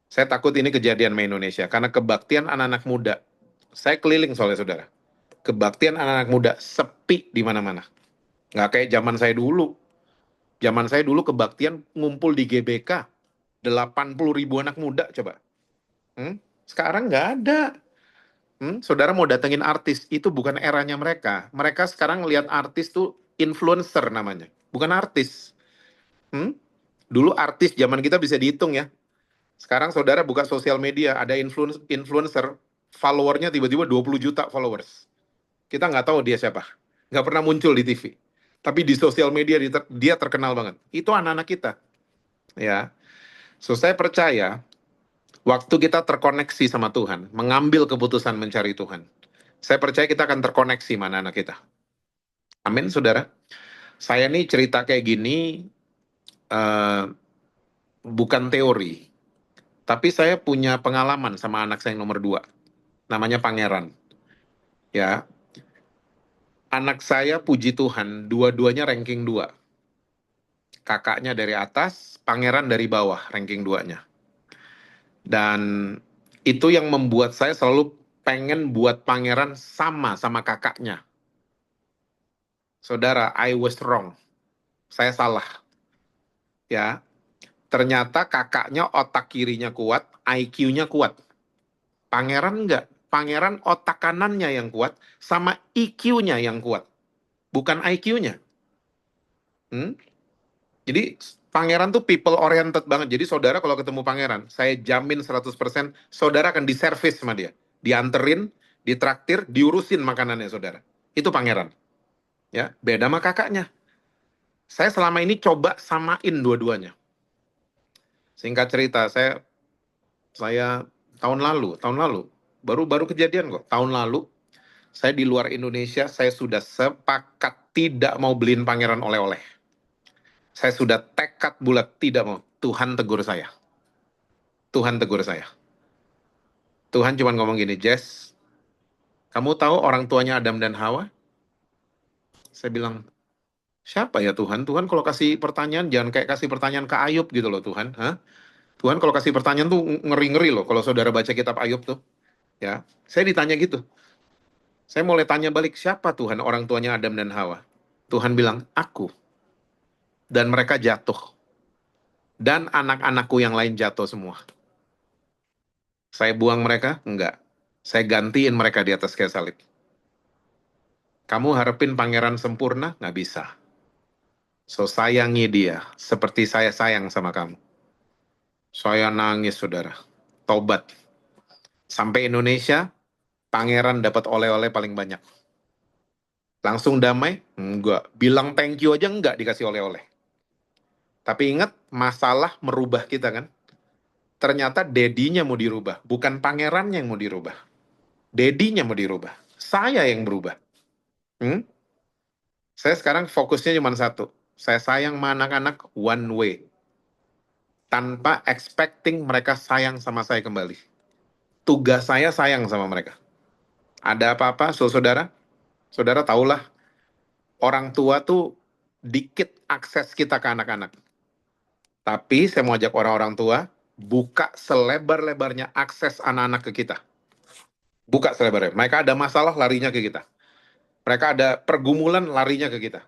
Saya takut ini kejadian di Indonesia. Karena kebaktian anak-anak muda. Saya keliling soalnya saudara. Kebaktian anak-anak muda sepi di mana-mana. Nggak kayak zaman saya dulu. Zaman saya dulu kebaktian ngumpul di GBK. 80.000 anak muda coba. Sekarang nggak ada. Saudara mau datengin artis, itu bukan eranya mereka. Mereka sekarang lihat artis tuh influencer namanya. Bukan artis. Dulu artis zaman kita bisa dihitung ya. Sekarang saudara buka sosial media, ada influencer, followernya tiba-tiba 20 juta followers. Kita nggak tahu dia siapa. Nggak pernah muncul di TV. Tapi di sosial media dia terkenal banget. Itu anak-anak kita. Ya. So, saya percaya, waktu kita terkoneksi sama Tuhan, mengambil keputusan mencari Tuhan, saya percaya kita akan terkoneksi sama anak kita. Amin, saudara. Saya nih cerita kayak gini, bukan teori. Tapi saya punya pengalaman sama anak saya yang nomor 2. Namanya Pangeran. Ya. Anak saya, puji Tuhan, dua-duanya ranking 2. Kakaknya dari atas, Pangeran dari bawah, ranking 2-nya. Dan itu yang membuat saya selalu pengen buat Pangeran sama kakaknya. Saudara, I was wrong. Saya salah. Ya. Ternyata kakaknya otak kirinya kuat, IQ-nya kuat. Pangeran enggak. Pangeran otak kanannya yang kuat, sama EQ-nya yang kuat. Bukan IQ-nya. Jadi Pangeran tuh people oriented banget. Jadi saudara kalau ketemu Pangeran, saya jamin 100% saudara akan diservis sama dia. Dianterin, ditraktir, diurusin makanannya saudara. Itu Pangeran. Ya, beda sama kakaknya. Saya selama ini coba samain dua-duanya. Singkat cerita, saya tahun lalu baru kejadian kok. Tahun lalu saya di luar Indonesia, saya sudah sepakat tidak mau beliin pangeran oleh-oleh. Saya sudah tekad bulat tidak mau. Tuhan tegur saya. Tuhan tegur saya. Tuhan cuma ngomong gini, Jess, kamu tahu orang tuanya Adam dan Hawa? Saya bilang, siapa ya Tuhan? Tuhan kalau kasih pertanyaan, jangan kayak kasih pertanyaan ke Ayub gitu loh Tuhan. Hah? Tuhan kalau kasih pertanyaan tuh ngeri-ngeri loh kalau saudara baca kitab Ayub tuh. Ya, saya ditanya gitu. Saya mulai tanya balik, siapa Tuhan orang tuanya Adam dan Hawa? Tuhan bilang, aku. Dan mereka jatuh. Dan anak-anakku yang lain jatuh semua. Saya buang mereka? Enggak. Saya gantiin mereka di atas kayu salib. Kamu harapin pangeran sempurna? Nggak bisa. So, sayangi dia seperti saya sayang sama kamu. Saya nangis, saudara. Tobat. Sampai Indonesia, pangeran dapat oleh-oleh paling banyak. Langsung damai? Enggak. Bilang thank you aja enggak dikasih oleh-oleh. Tapi ingat, masalah merubah kita kan. Ternyata dedinya mau dirubah. Bukan pangerannya yang mau dirubah. Dedinya mau dirubah. Saya yang berubah. Hmm? Saya sekarang fokusnya cuma satu. Saya sayang sama anak-anak one way. Tanpa expecting mereka sayang sama saya kembali. Tugas saya sayang sama mereka. Ada apa-apa, saudara? Saudara tahulah, orang tua tuh dikit akses kita ke anak-anak. Tapi saya mau ajak orang-orang tua, buka selebar-lebarnya akses anak-anak ke kita. Buka selebar-lebarnya. Mereka ada masalah, larinya ke kita. Mereka ada pergumulan, larinya ke kita.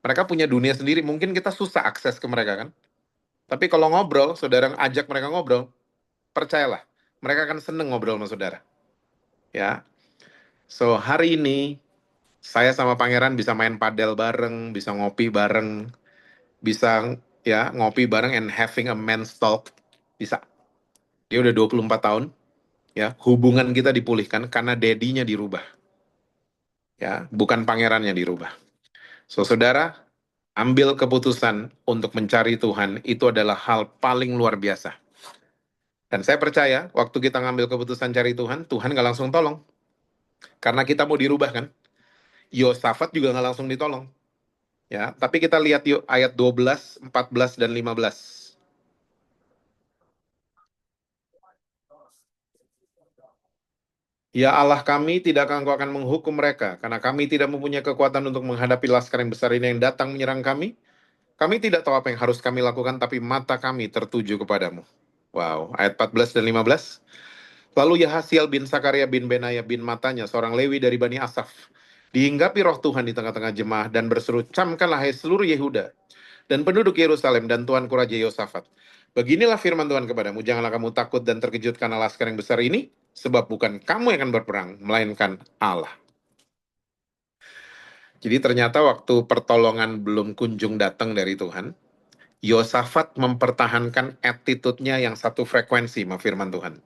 Mereka punya dunia sendiri, mungkin kita susah akses ke mereka kan. Tapi kalau ngobrol, saudara ajak mereka ngobrol, percayalah, mereka akan seneng ngobrol sama saudara. Ya, so hari ini saya sama Pangeran bisa main padel bareng, bisa ngopi bareng, bisa ya ngopi bareng and having a men's talk, bisa. Dia udah 24 tahun, ya hubungan kita dipulihkan karena dedinya dirubah, ya bukan pangerannya dirubah. So saudara, ambil keputusan untuk mencari Tuhan itu adalah hal paling luar biasa. Dan saya percaya waktu kita ngambil keputusan cari Tuhan, Tuhan nggak langsung tolong. Karena kita mau dirubah kan. Yosafat juga nggak langsung ditolong. Ya, tapi kita lihat yuk ayat 12, 14, dan 15. Ya Allah kami, tidakkah Engkau akan menghukum mereka? Karena kami tidak mempunyai kekuatan untuk menghadapi laskar yang besar ini yang datang menyerang kami. Kami tidak tahu apa yang harus kami lakukan, tapi mata kami tertuju kepadamu. Wow, ayat 14 dan 15. Lalu Yahasiel bin Sakaria bin Benaya bin Matanya, seorang Lewi dari Bani Asaf, dihinggapi roh Tuhan di tengah-tengah jemaah dan berseru, camkanlah hai seluruh Yehuda dan penduduk Yerusalem dan Tuanku Raja Yosafat. Beginilah firman Tuhan kepadamu, janganlah kamu takut dan terkejut karena laskar yang besar ini, sebab bukan kamu yang akan berperang, melainkan Allah. Jadi ternyata waktu pertolongan belum kunjung datang dari Tuhan, Yosafat mempertahankan attitude-nya yang satu frekuensi sama firman Tuhan.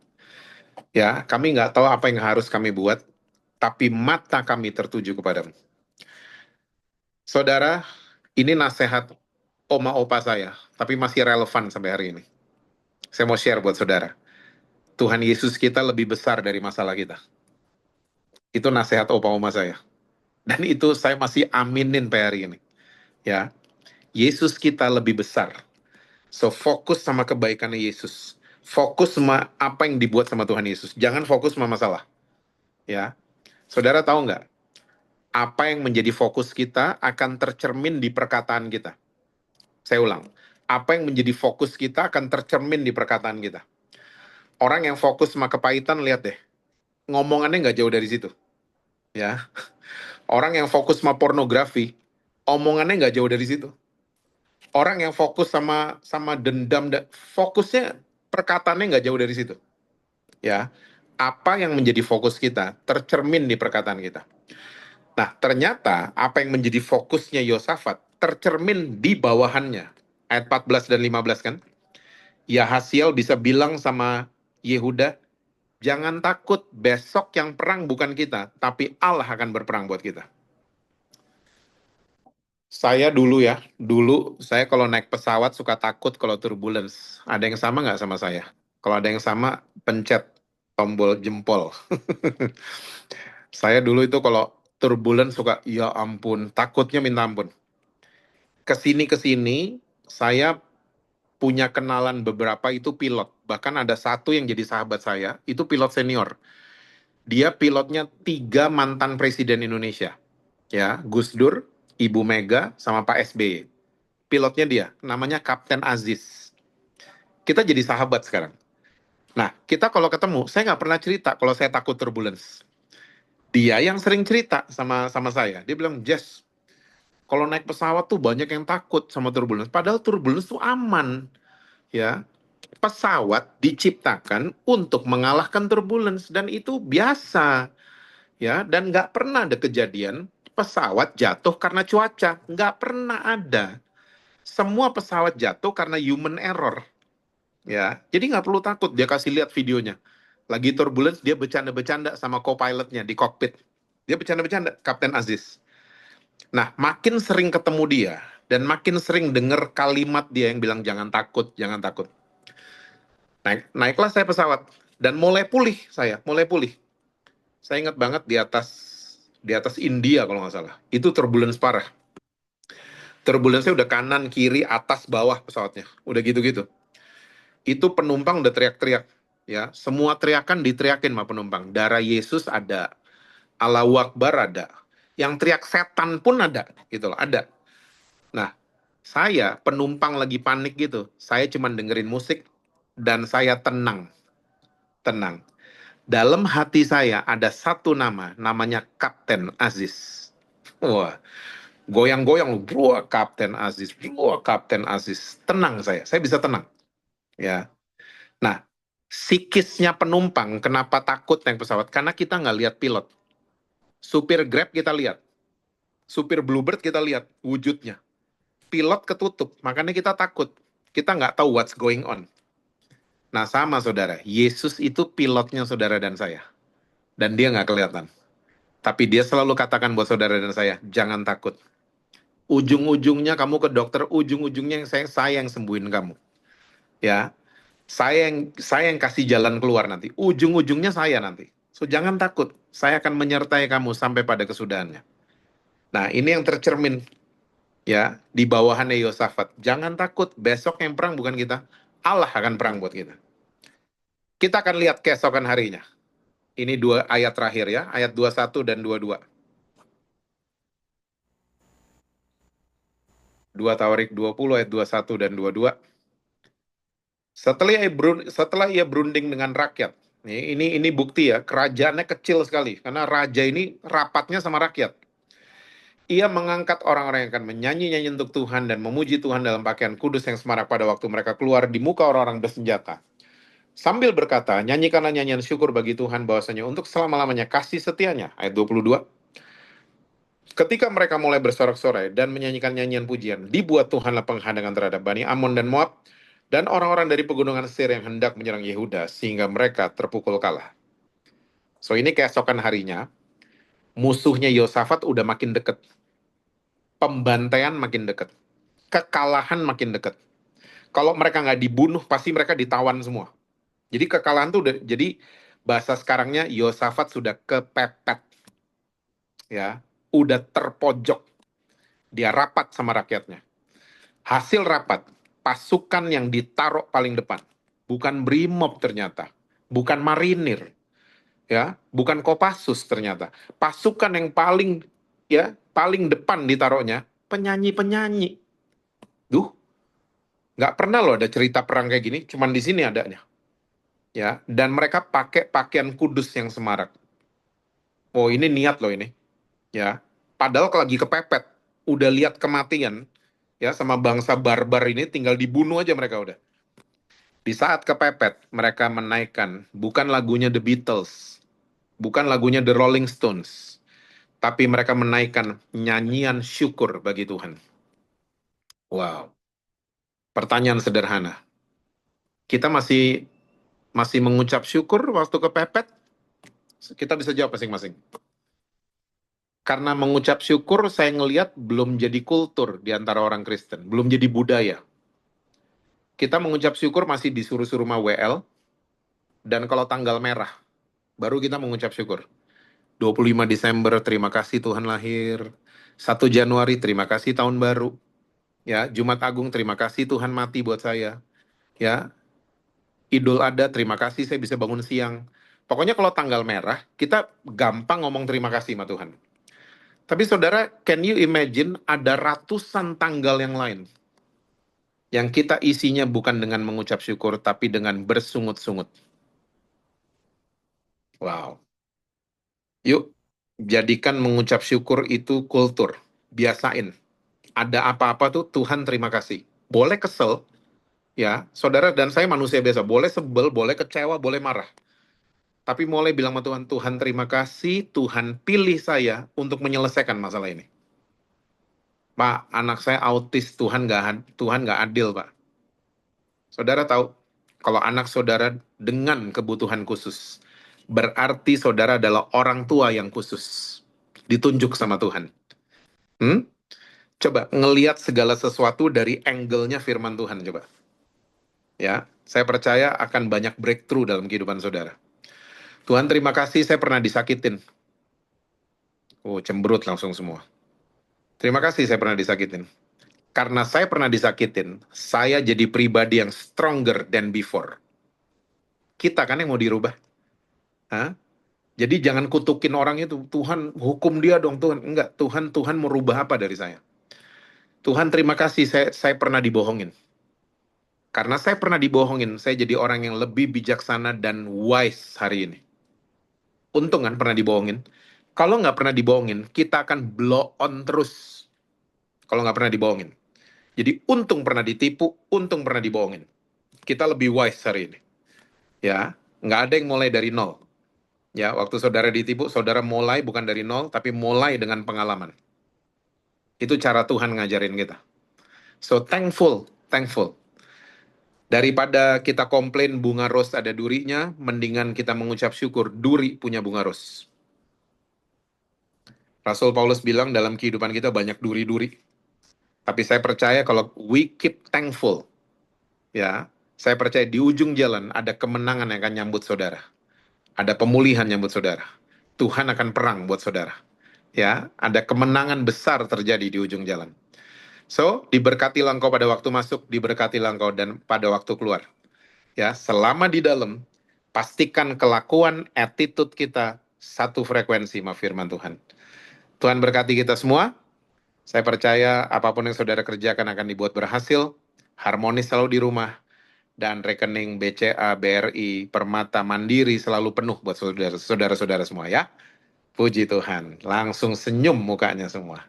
Ya, kami nggak tahu apa yang harus kami buat, tapi mata kami tertuju kepadamu. Saudara, ini nasihat oma opa saya, tapi masih relevan sampai hari ini. Saya mau share buat saudara. Tuhan Yesus kita lebih besar dari masalah kita. Itu nasihat opa oma saya. Dan itu saya masih aminin sampai hari ini. Ya, Yesus kita lebih besar. So fokus sama kebaikannya Yesus. Fokus sama apa yang dibuat sama Tuhan Yesus. Jangan fokus sama masalah. Ya, saudara tahu nggak? Apa yang menjadi fokus kita akan tercermin di perkataan kita. Saya ulang, apa yang menjadi fokus kita akan tercermin di perkataan kita. Orang yang fokus sama kepahitan, lihat deh, ngomongannya nggak jauh dari situ. Ya, orang yang fokus sama pornografi, omongannya nggak jauh dari situ. Orang yang fokus sama dendam, fokusnya perkataannya nggak jauh dari situ. Ya, apa yang menjadi fokus kita tercermin di perkataan kita. Nah, ternyata apa yang menjadi fokusnya Yosafat tercermin di bawahannya. Ayat 14 dan 15 kan. Yahasiel bisa bilang sama Yehuda, jangan takut, besok yang perang bukan kita, tapi Allah akan berperang buat kita. Saya dulu saya kalau naik pesawat suka takut kalau turbulence. Ada yang sama nggak sama saya? Kalau ada yang sama, pencet tombol jempol. Saya dulu itu kalau turbulence suka, ya ampun, takutnya minta ampun. Kesini, saya punya kenalan beberapa itu pilot. Bahkan ada satu yang jadi sahabat saya, itu pilot senior. Dia pilotnya 3 mantan presiden Indonesia. Ya, Gus Dur, Ibu Mega, sama Pak SBY. Pilotnya dia, namanya Kapten Aziz. Kita jadi sahabat sekarang. Nah, kita kalau ketemu, saya nggak pernah cerita kalau saya takut turbulence. Dia yang sering cerita sama sama saya. Dia bilang, Jess, kalau naik pesawat tuh banyak yang takut sama turbulence. Padahal turbulence tuh aman, ya. Pesawat diciptakan untuk mengalahkan turbulence dan itu biasa, ya. Dan nggak pernah ada kejadian pesawat jatuh karena cuaca, nggak pernah ada. Semua pesawat jatuh karena human error. Ya, jadi nggak perlu takut. Dia kasih lihat videonya. Lagi turbulence, dia bercanda-bercanda sama co-pilotnya di kokpit. Dia bercanda-bercanda, Kapten Aziz. Nah, makin sering ketemu dia, dan makin sering dengar kalimat dia yang bilang, jangan takut, jangan takut. Naiklah saya pesawat, dan mulai pulih saya, mulai pulih. Saya ingat banget di atas India kalau nggak salah. Itu turbulence parah. Turbulence-nya udah kanan, kiri, atas, bawah pesawatnya. Udah gitu-gitu. Itu penumpang udah teriak-teriak, ya, semua teriakan diteriakin sama penumpang. Darah Yesus ada, Allahu Akbar ada, yang teriak setan pun ada, gitu loh, ada. Nah, saya penumpang lagi panik gitu, saya cuma dengerin musik dan saya tenang, tenang. Dalam hati saya ada satu nama, namanya Kapten Aziz. Wah, goyang-goyang, bro, Kapten Aziz, bro, Kapten Aziz. Tenang saya bisa tenang, ya. Nah, psikisnya penumpang, kenapa takut naik pesawat? Karena kita nggak lihat pilot. Supir Grab kita lihat. Supir Bluebird kita lihat wujudnya. Pilot ketutup, makanya kita takut. Kita nggak tahu what's going on. Nah, sama saudara. Yesus itu pilotnya saudara dan saya. Dan dia nggak kelihatan. Tapi dia selalu katakan buat saudara dan saya, jangan takut. Ujung-ujungnya kamu ke dokter, ujung-ujungnya saya yang sembuhin kamu. Ya, saya yang kasih jalan keluar nanti. Ujung-ujungnya saya nanti. So jangan takut. Saya akan menyertai kamu sampai pada kesudahannya. Nah, ini yang tercermin, ya, di bawahannya Yosafat. Jangan takut, besok yang perang bukan kita. Allah akan perang buat kita. Kita akan lihat keesokan harinya. Ini 2 ayat terakhir ya, ayat 21 dan 22. 2 Tawarik 20 ayat 21 dan 22. Setelah ia berunding dengan rakyat, ini bukti ya, kerajaannya kecil sekali karena raja ini rapatnya sama rakyat. Ia mengangkat orang-orang yang akan menyanyi-nyanyi untuk Tuhan dan memuji Tuhan dalam pakaian kudus yang semarak pada waktu mereka keluar di muka orang-orang bersenjata. Sambil berkata, nyanyikanlah nyanyian syukur bagi Tuhan bahwasanya untuk selama-lamanya kasih setianya. Ayat 22. Ketika mereka mulai bersorak-sorai dan menyanyikan nyanyian pujian, dibuat Tuhanlah penghadangan terhadap Bani Amon dan Moab dan orang-orang dari pegunungan Seir yang hendak menyerang Yehuda sehingga mereka terpukul kalah. So ini keesokan harinya, musuhnya Yosafat udah makin dekat. Pembantaian makin dekat. Kekalahan makin dekat. Kalau mereka nggak dibunuh, pasti mereka ditawan semua. Jadi kekalahan tuh udah, jadi bahasa sekarangnya Yosafat sudah kepepet. Ya, udah terpojok. Dia rapat sama rakyatnya. Hasil rapat, pasukan yang ditaruh paling depan. Bukan Brimob ternyata. Bukan marinir. Ya, bukan Kopassus ternyata. Pasukan yang paling depan ditaruhnya penyanyi-penyanyi. Duh, nggak pernah loh ada cerita perang kayak gini, cuman di sini adanya. Ya, dan mereka pakai pakaian kudus yang semarak. Oh, ini niat loh ini. Ya, padahal kalau lagi kepepet, udah lihat kematian, ya, sama bangsa barbar ini tinggal dibunuh aja mereka udah. Di saat kepepet, mereka menaikkan bukan lagunya The Beatles, bukan lagunya The Rolling Stones, tapi mereka menaikkan nyanyian syukur bagi Tuhan. Wow. Pertanyaan sederhana. Kita masih mengucap syukur waktu kepepet? Kita bisa jawab masing-masing. Karena mengucap syukur saya ngelihat belum jadi kultur di antara orang Kristen, belum jadi budaya. Kita mengucap syukur masih disuruh-suruh sama WL, dan kalau tanggal merah, baru kita mengucap syukur. 25 Desember, terima kasih Tuhan lahir. 1 Januari, terima kasih tahun baru. Ya, Jumat Agung, terima kasih Tuhan mati buat saya. Ya, Idul Adha, terima kasih saya bisa bangun siang. Pokoknya kalau tanggal merah, kita gampang ngomong terima kasih sama Tuhan. Tapi saudara, can you imagine ada ratusan tanggal yang lain yang kita isinya bukan dengan mengucap syukur, tapi dengan bersungut-sungut. Wow. Yuk, jadikan mengucap syukur itu kultur. Biasain. Ada apa-apa tuh, Tuhan terima kasih. Boleh kesel, ya, saudara dan saya manusia biasa. Boleh sebel, boleh kecewa, boleh marah. Tapi mulai bilang sama Tuhan, Tuhan terima kasih, Tuhan pilih saya untuk menyelesaikan masalah ini. Pak, anak saya autis, Tuhan nggak adil, Pak. Saudara tahu, kalau anak saudara dengan kebutuhan khusus, berarti saudara adalah orang tua yang khusus, ditunjuk sama Tuhan. Coba ngelihat segala sesuatu dari angle-nya firman Tuhan, coba. Ya, saya percaya akan banyak breakthrough dalam kehidupan saudara. Tuhan terima kasih saya pernah disakitin. Oh, cemberut langsung semua. Terima kasih saya pernah disakitin. Karena saya pernah disakitin, saya jadi pribadi yang stronger than before. Kita kan yang mau dirubah. Hah? Jadi jangan kutukin orang itu, Tuhan hukum dia dong Tuhan. Enggak, Tuhan mau rubah apa dari saya? Tuhan terima kasih saya pernah dibohongin. Karena saya pernah dibohongin, saya jadi orang yang lebih bijaksana dan wise hari ini. Untung kan pernah dibohongin. Kalau nggak pernah dibohongin, kita akan blow on terus. Kalau nggak pernah dibohongin. Jadi untung pernah ditipu, untung pernah dibohongin. Kita lebih wise hari ini. Ya, nggak ada yang mulai dari nol. Ya, waktu saudara ditipu, saudara mulai bukan dari nol, tapi mulai dengan pengalaman. Itu cara Tuhan ngajarin kita. So thankful. Daripada kita komplain bunga ros ada durinya, mendingan kita mengucap syukur duri punya bunga ros. Rasul Paulus bilang dalam kehidupan kita banyak duri-duri. Tapi saya percaya kalau we keep thankful, ya, saya percaya di ujung jalan ada kemenangan yang akan nyambut saudara. Ada pemulihan nyambut saudara. Tuhan akan perang buat saudara. Ya, ada kemenangan besar terjadi di ujung jalan. So, diberkatilah engkau pada waktu masuk, diberkatilah engkau dan pada waktu keluar. Ya, selama di dalam, pastikan kelakuan, attitude kita satu frekuensi sama firman Tuhan. Tuhan berkati kita semua. Saya percaya apapun yang saudara kerjakan akan dibuat berhasil, harmonis selalu di rumah, dan rekening BCA, BRI, Permata, Mandiri selalu penuh buat saudara-saudara semua ya. Puji Tuhan, langsung senyum mukanya semua.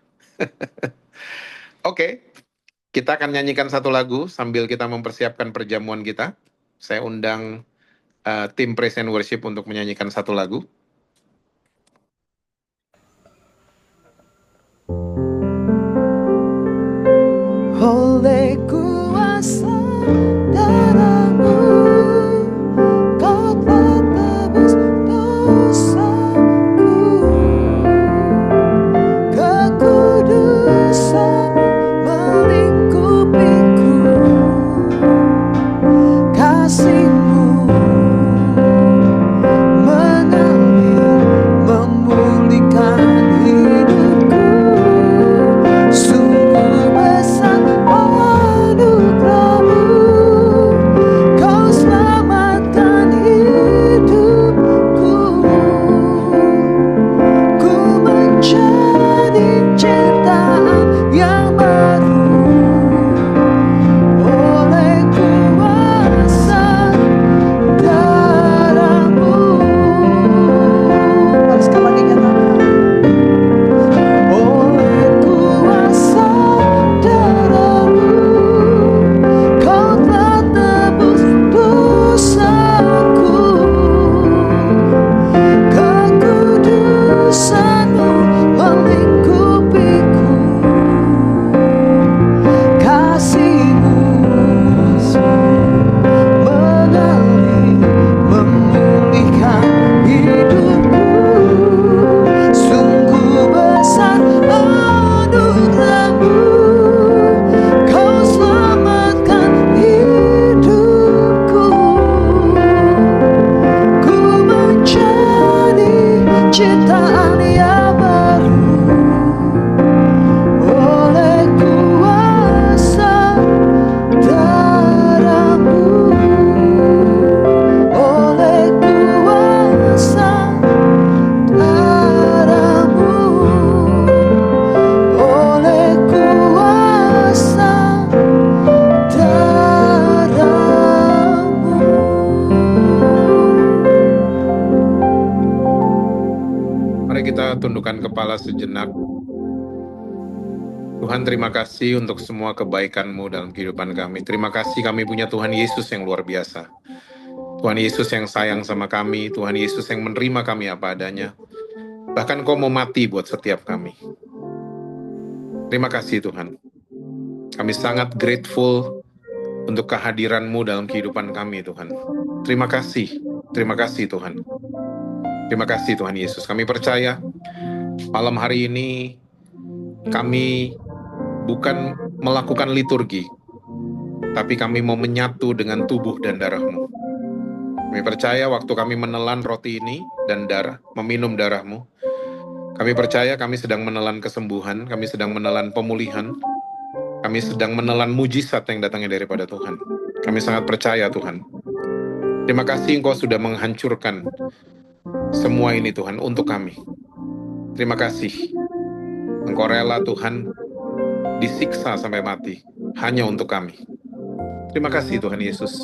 Oke, kita akan nyanyikan satu lagu sambil kita mempersiapkan perjamuan kita. Saya undang tim Praise and Worship untuk menyanyikan satu lagu. Oleh kuasa darah-Mu, Kau telah tebus dosaku. Kekudusan-Mu melingkupiku. Kasih-Mu mengalir, memulihkan hidupku. Sungguh besar anugerah-Mu. tundukkan kepala sejenak. Tuhan, terima kasih untuk semua kebaikan-Mu dalam kehidupan kami. Terima kasih kami punya Tuhan Yesus yang luar biasa. Tuhan Yesus yang sayang sama kami, Tuhan Yesus yang menerima kami apa adanya. Bahkan Kau mau mati buat setiap kami. Terima kasih Tuhan. Kami sangat grateful untuk kehadiran-Mu dalam kehidupan kami Tuhan. Terima kasih Tuhan. Terima kasih Tuhan Yesus. Kami percaya malam hari ini kami bukan melakukan liturgi, tapi kami mau menyatu dengan tubuh dan darah-Mu. Kami percaya waktu kami menelan roti ini dan meminum darah-Mu, kami percaya kami sedang menelan kesembuhan, kami sedang menelan pemulihan, kami sedang menelan mujizat yang datangnya daripada Tuhan. Kami sangat percaya Tuhan. Terima kasih Engkau sudah menghancurkan semua ini Tuhan untuk kami. Terima kasih. Engkau rela Tuhan disiksa sampai mati hanya untuk kami. Terima kasih Tuhan Yesus.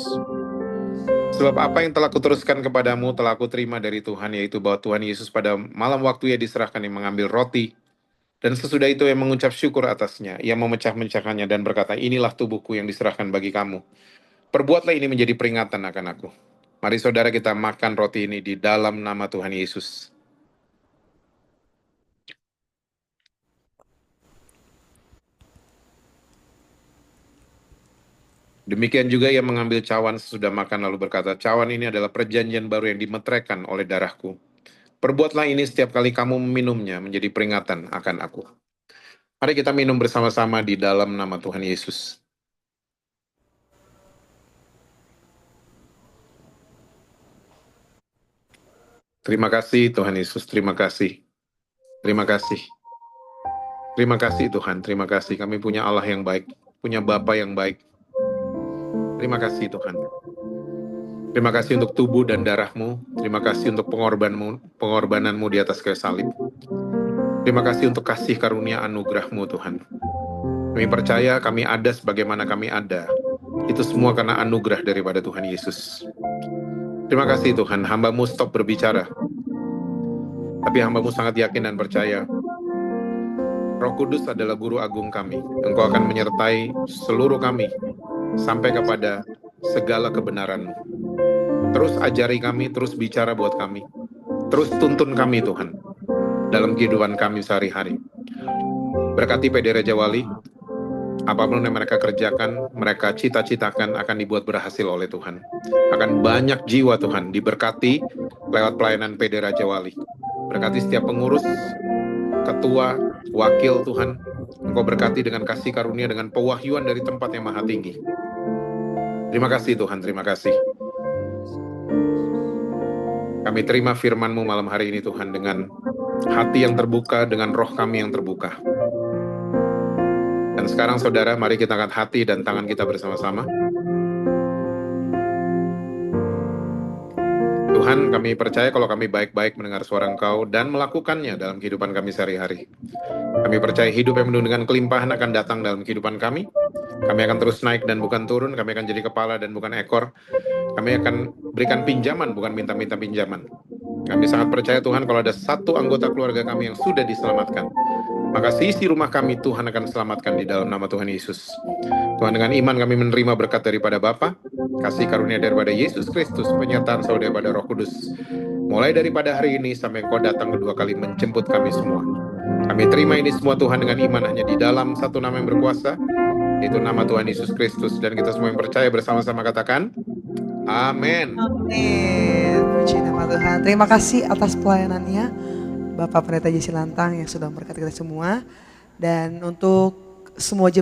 Sebab apa yang telah kuteruskan kepadamu telah aku terima dari Tuhan, yaitu bahwa Tuhan Yesus pada malam waktu Ia diserahkan yang mengambil roti, dan sesudah itu Ia mengucap syukur atasnya. Ia memecah-mecahkannya dan berkata, inilah tubuhku yang diserahkan bagi kamu. Perbuatlah ini menjadi peringatan akan aku. Mari saudara kita makan roti ini di dalam nama Tuhan Yesus. Demikian juga Ia mengambil cawan sesudah makan lalu berkata, cawan ini adalah perjanjian baru yang dimeteraikan oleh darahku. Perbuatlah ini setiap kali kamu meminumnya menjadi peringatan akan aku. Mari kita minum bersama-sama di dalam nama Tuhan Yesus. Terima kasih Tuhan Yesus, terima kasih. Terima kasih. Terima kasih Tuhan, terima kasih. Kami punya Allah yang baik, punya Bapa yang baik. Terima kasih Tuhan. Terima kasih untuk tubuh dan darah-Mu. Terima kasih untuk pengorbananmu di atas kayu salib. Terima kasih untuk kasih karunia anugerah-Mu Tuhan. Kami percaya kami ada sebagaimana kami ada. Itu semua karena anugerah daripada Tuhan Yesus. Terima kasih Tuhan, hamba-Mu stop berbicara. Tapi hamba-Mu sangat yakin dan percaya. Roh Kudus adalah guru agung kami. Engkau akan menyertai seluruh kami sampai kepada segala kebenaran-Mu. Terus ajari kami, terus bicara buat kami. Terus tuntun kami Tuhan, dalam kehidupan kami sehari-hari. Berkati PD Raja Wali, apapun yang mereka kerjakan, mereka cita-citakan akan dibuat berhasil oleh Tuhan. Akan banyak jiwa Tuhan diberkati lewat pelayanan PD Raja Wali. Berkati setiap pengurus, ketua, wakil Tuhan. Engkau berkati dengan kasih karunia, dengan pewahyuan dari tempat yang maha tinggi. Terima kasih Tuhan, terima kasih. Kami terima firman-Mu malam hari ini Tuhan dengan hati yang terbuka, dengan roh kami yang terbuka. Dan sekarang saudara, mari kita angkat hati dan tangan kita bersama-sama. Tuhan, kami percaya kalau kami baik-baik mendengar suara Engkau dan melakukannya dalam kehidupan kami sehari-hari. Kami percaya hidup yang penuh dengan kelimpahan akan datang dalam kehidupan kami. Kami akan terus naik dan bukan turun. Kami akan jadi kepala dan bukan ekor. Kami akan berikan pinjaman, bukan minta-minta pinjaman. Kami sangat percaya Tuhan kalau ada satu anggota keluarga kami yang sudah diselamatkan, maka seisi rumah kami Tuhan akan selamatkan di dalam nama Tuhan Yesus. Tuhan, dengan iman kami menerima berkat daripada Bapa, kasih karunia daripada Yesus Kristus, penyertaan saudara daripada Roh Kudus, mulai daripada hari ini sampai Engkau datang kedua kali menjemput kami semua. Kami terima ini semua Tuhan dengan iman hanya di dalam satu nama yang berkuasa, yaitu nama Tuhan Yesus Kristus. Dan kita semua yang percaya bersama-sama katakan, amin. Amin. Puji nama Tuhan. Terima kasih atas pelayanannya Bapak Pendeta Jesse Lantang yang sudah memberkati kita semua. Dan untuk semua